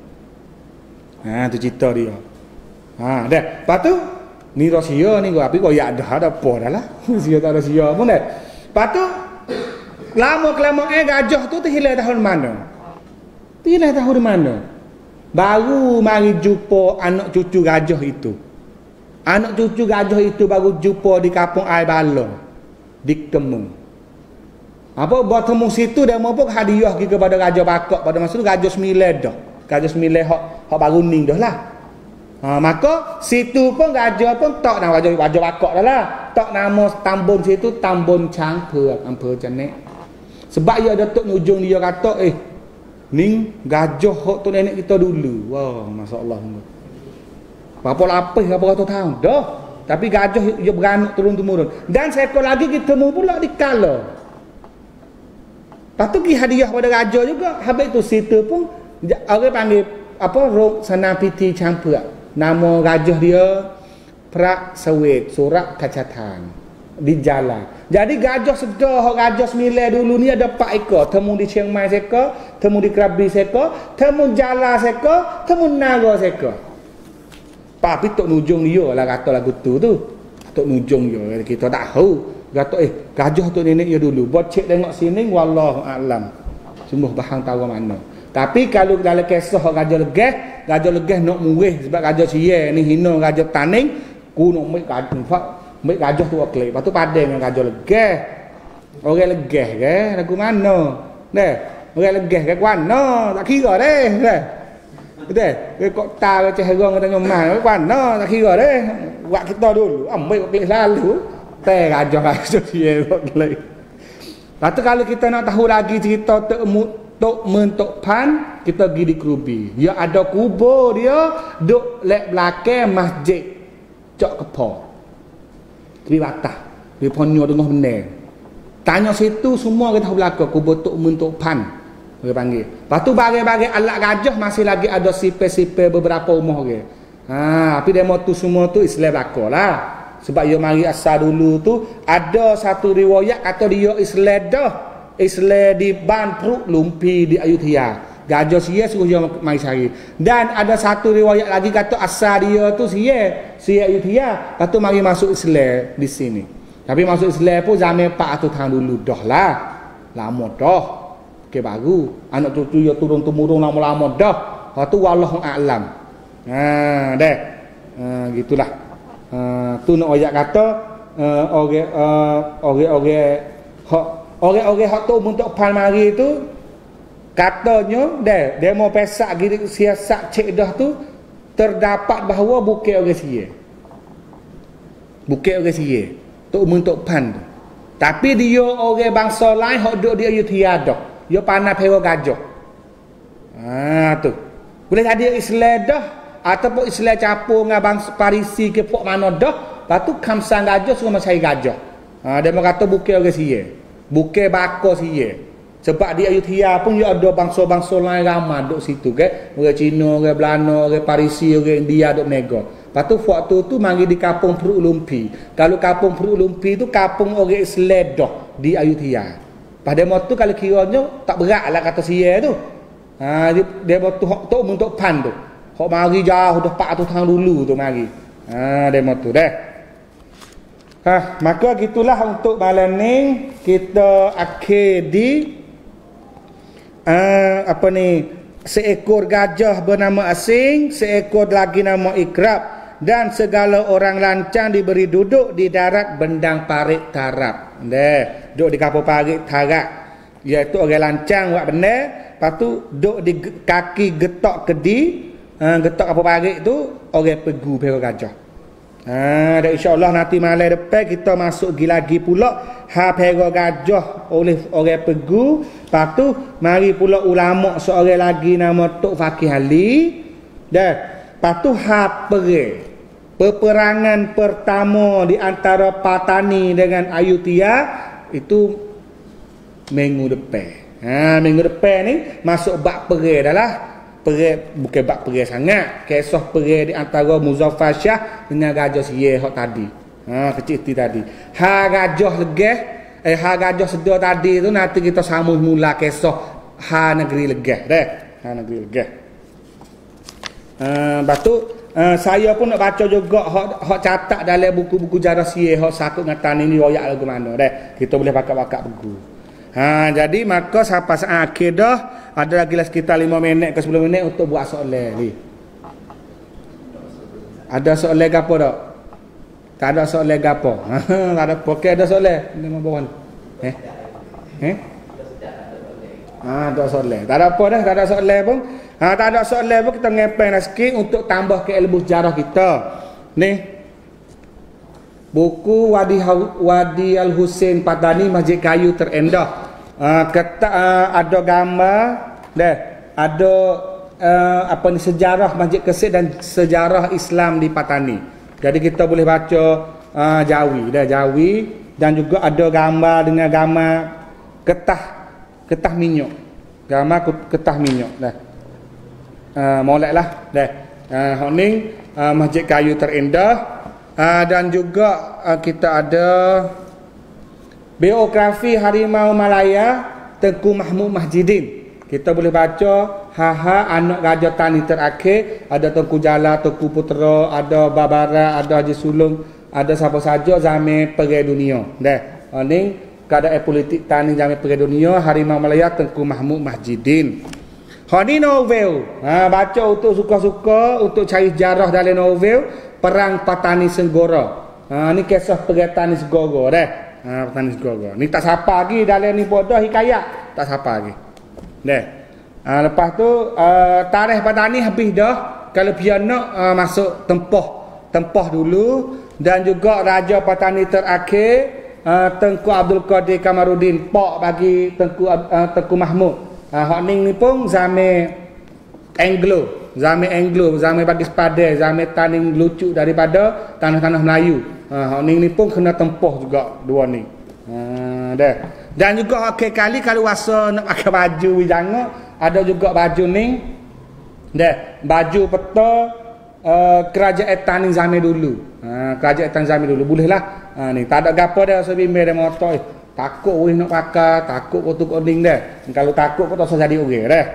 Tu cerita dia. Dah. Lepas tu ni rahsia ni gua, tapi kau ya ada apa dah lah. Sia tak ada sia pun dah. Lepas tu lama-kelamaan gajah tu terhilang tahun mana? Terhilang tahun mana? Baru mari jumpa anak cucu gajah itu. Anak cucu gajah itu baru jumpa di kampung Air Bala di Kemung. Apa buat temu situ dia mau pun hadiah pergi kepada Raja Bakak pada masa tu Raja Sembilan dah. Raja Sembilan hak baru ning dah lah. Maka situ pun raja pun tak nama Raja Bakak dah lah. Tak nama tambun situ Tambun Cangpek, Ampere Canek. Sebab ia Datuk Nujung dia kata ning gajah hak tu nenek kita dulu. Wah, masya-Allah. Berapa lapis apa kata tahu dah. Tapi gajah dia beranak turun-temurun. Dan seekor lagi kita temu pula di Kala. Lepas tu pergi hadiah pada raja juga. Habis tu situ pun orang panggil apa Senapiti Cangpek. Nama gajah dia Prak Sewit Surat Kacatan di jalan. Jadi gajah sedar gajah Sembilan dulu ni ada 4 ekor. Temu di Chiang Mai seekor, temu di Krabi seekor, temu Jala seekor, temu Naga seekor. Tapi Tok Nujung dia lah kata lagu tu. Tok Nujung dia kita tak tahu. Kata gajah tu nenek dia dulu. Buat cek tengok sini wallahu a'lam. Sungguh bahang tahu mana. Tapi kalau dalam kisah gajah legah nak murih sebab gajah sia ni hina gajah taning, ku nak ambil gajah tu okey. Lepas tu padan dengan gajah legah. Orang legah ke lagu mana? Dah. Orang legah ke mana? Tak kira deh. Betul? Kok tak cerang kata nyomah. Mana tak kira deh. Buat kita dulu. Ambil okey lalu. Teh gajah dia okey. Lepas tu kalau kita nak tahu lagi cerita Tok Mentok Pan, kita pergi di Kerubi. Dia ada kubur dia duk lek belakang masjid Cok Kepo. Di Batah. Di Ponyo tengah benar. Tanya situ semua kita tahu belakang kubur Tok Mentok Pan. Dia panggil. Lepas tu bagai-bagai alat gajah masih lagi ada sipir-sipir beberapa rumah ke. Tapi demo tu semua tu Islam belakang lah. Sebab dia mari asal dulu tu ada satu riwayat kata dia Islam dah. Islam di Ban Pruk Lumpi di Ayutthaya. Gajah sia suruh dia mari cari. Dan ada satu riwayat lagi kata asal dia tu sia Ayutthaya. Lepas tu mari masuk Islam di sini. Tapi masuk Islam pun zaman 400 tahun dulu dah lah. Lama dah. Okey baru. Anak cucu dia turun-temurun lama-lama dah. Lepas tu wallahu a'lam. Dah. Gitulah. Tu nak ayat kata orang hak tu untuk pan mari tu katanya dia mau pesak gitu siasat cek dah tu terdapat bahawa bukan orang sia. Bukan orang sia. Tok untuk pan tu. Tapi dia orang bangsa lain hak duduk di Ayutthaya dah. Dia panah pera gajah. Tu. Boleh jadi Islam dah ataupun Islam campur dengan bangsa Parisi ke pok mana dah. Lepas tu kamsang gajah suruh mencari gajah. Dia kata bukan orang sia. Bukan bakar sia. Sebab di Ayutthaya pun dia ada bangsa-bangsa lain ramai duduk situ ke. Orang Cina, orang Belanda, orang Parisi, orang India duduk nego. Lepas tu waktu tu mari di kampung Peruk Lumpi. Kalau kampung Peruk Lumpi tu kampung orang Islam dah di Ayutthaya. Pada waktu kalau kiranya tak berat lah kata sia tu. Dia waktu tu untuk pan tu. Hak mari jauh dah 400 tahun dulu tu mari. Demo tu dah. Maka gitulah untuk malam ni kita akhir di seekor gajah bernama Asing, seekor lagi nama Ikrab dan segala orang lancang diberi duduk di darat bendang parit tarap. Duduk di kapal parit tarap. Iaitu orang lancang buat benda, lepas tu duduk di kaki getok kedi. Getok apa parit tu orang pegu pera gajah. Dan insya-Allah nanti malam depan kita masuk lagi pula pera gajah oleh orang pegu. Lepas tu mari pula ulama seorang lagi nama Tok Fakih Ali. Dan lepas tu peperangan pertama di antara Patani dengan Ayutthaya itu minggu depan. Minggu depan ni masuk bab perang dah lah. Perang bukan bab perang sangat. Kisah perang di antara Muzaffar Shah dengan gajah sia hak tadi. Kecil ti tadi. Gajah legah gajah sedar tadi tu nanti kita sambung mula kisah ha negeri Legah dah. Ha negeri Legah. Batu saya pun nak baca juga hak catat dalam buku-buku jarah sihir hak sakut ngatan ini royak lagu mana dah. Kita boleh pakai buku. Jadi maka sampai saat akhir dah ada lagi sekitar 5 minit ke 10 minit untuk buat soalan ni. Ada soalan gapo tak? Tak ada soalan gapo. Tak ada pokok ada soalan. Nama bawah. Tak soalan. Tak ada apa dah, tak ada soalan pun. Tak ada soalan pun kita ngepeng sikit untuk tambah ke ilmu sejarah kita. Ni buku Wadi Al-Husain Patani Masjid Kayu Terendah. Ada gambar dah, ada sejarah Masjid Kesit dan sejarah Islam di Patani. Jadi kita boleh baca Jawi dan juga ada gambar dengan gambar ketah minyak. Gambar ketah minyak dah. Moleklah dah. Hak ni Masjid Kayu Terendah. Dan juga kita ada biografi Harimau Malaya Tengku Mahmud Mahjidin. Kita boleh baca anak Raja Tani terakhir, ada Tengku Jala, Tengku Putera, ada Babara, ada Haji Sulung, ada siapa saja zaman Perang Dunia. Dah. Ni keadaan politik Tani zaman Perang Dunia, Harimau Malaya Tengku Mahmud Mahjidin. Ni novel. Baca untuk suka-suka, untuk cari sejarah dalam novel Perang Patani Senggora. Ni kisah Perang Tani Senggora dah. Petani Senggora. Ni tak siapa lagi dalam ni bodoh hikayat. Tak siapa lagi. Dah. Lepas tu tarikh Patani habis dah. Kalau piano masuk tempah dulu dan juga Raja Patani terakhir Tengku Abdul Qadir Kamaruddin pak bagi Tengku Mahmud. Hak ni pun zaman Anglo, zaman bagi sepadan, zaman taning lucu daripada tanah-tanah Melayu. Hak ni pun kena tempoh juga dua ni. Dah. Dan juga akhir kali kalau rasa nak pakai baju jangan ada juga baju ni. Dah, baju peta kerajaan taning zaman dulu. Kerajaan taning zaman dulu bolehlah. Ni tak ada gapo dah sebimbing dia motor. Takut weh nak pakai, takut kau tukar ding dah. Kalau takut kau tak usah jadi orang dah.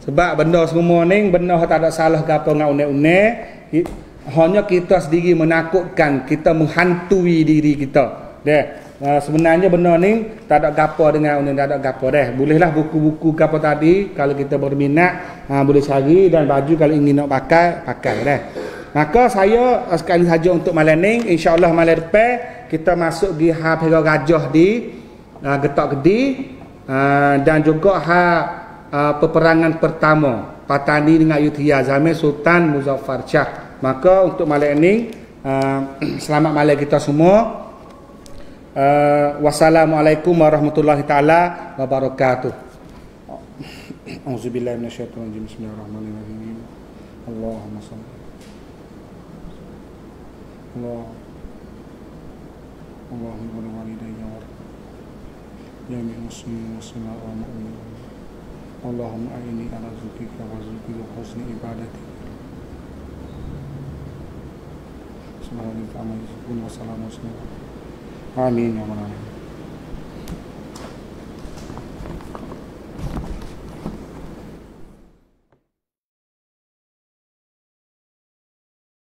Sebab benda semua ni benda tak ada salah gapo dengan unek-unek. Hanya kita sendiri menakutkan, kita menghantui diri kita. Dah. Sebenarnya benda ni tak ada gapo dengan unek, tak ada gapo dah. Bolehlah buku-buku gapo tadi kalau kita berminat boleh cari dan baju kalau ingin nak pakai dah. Maka saya sekali saja untuk malam ni, insya-Allah malam depan kita masuk di Perang Gajah di Getok Gedi dan juga peperangan pertama Patani dengan Ayutthaya zaman Sultan Muzaffar Shah. Maka untuk malam ini selamat malam kita semua. Wassalamualaikum warahmatullahi taala wabarakatuh. Auzubillahi minasyaitonir rajim. Bismillahirrahmanirrahim. Allahumma shalli Allahumma walidayya wa jami'il muslimin muslimat wa mu'minin. Allahumma a'inni ala zikrika wa zukrika wa husni ibadatik. Subhanaka wa salamun. Amin ya rabbal alamin.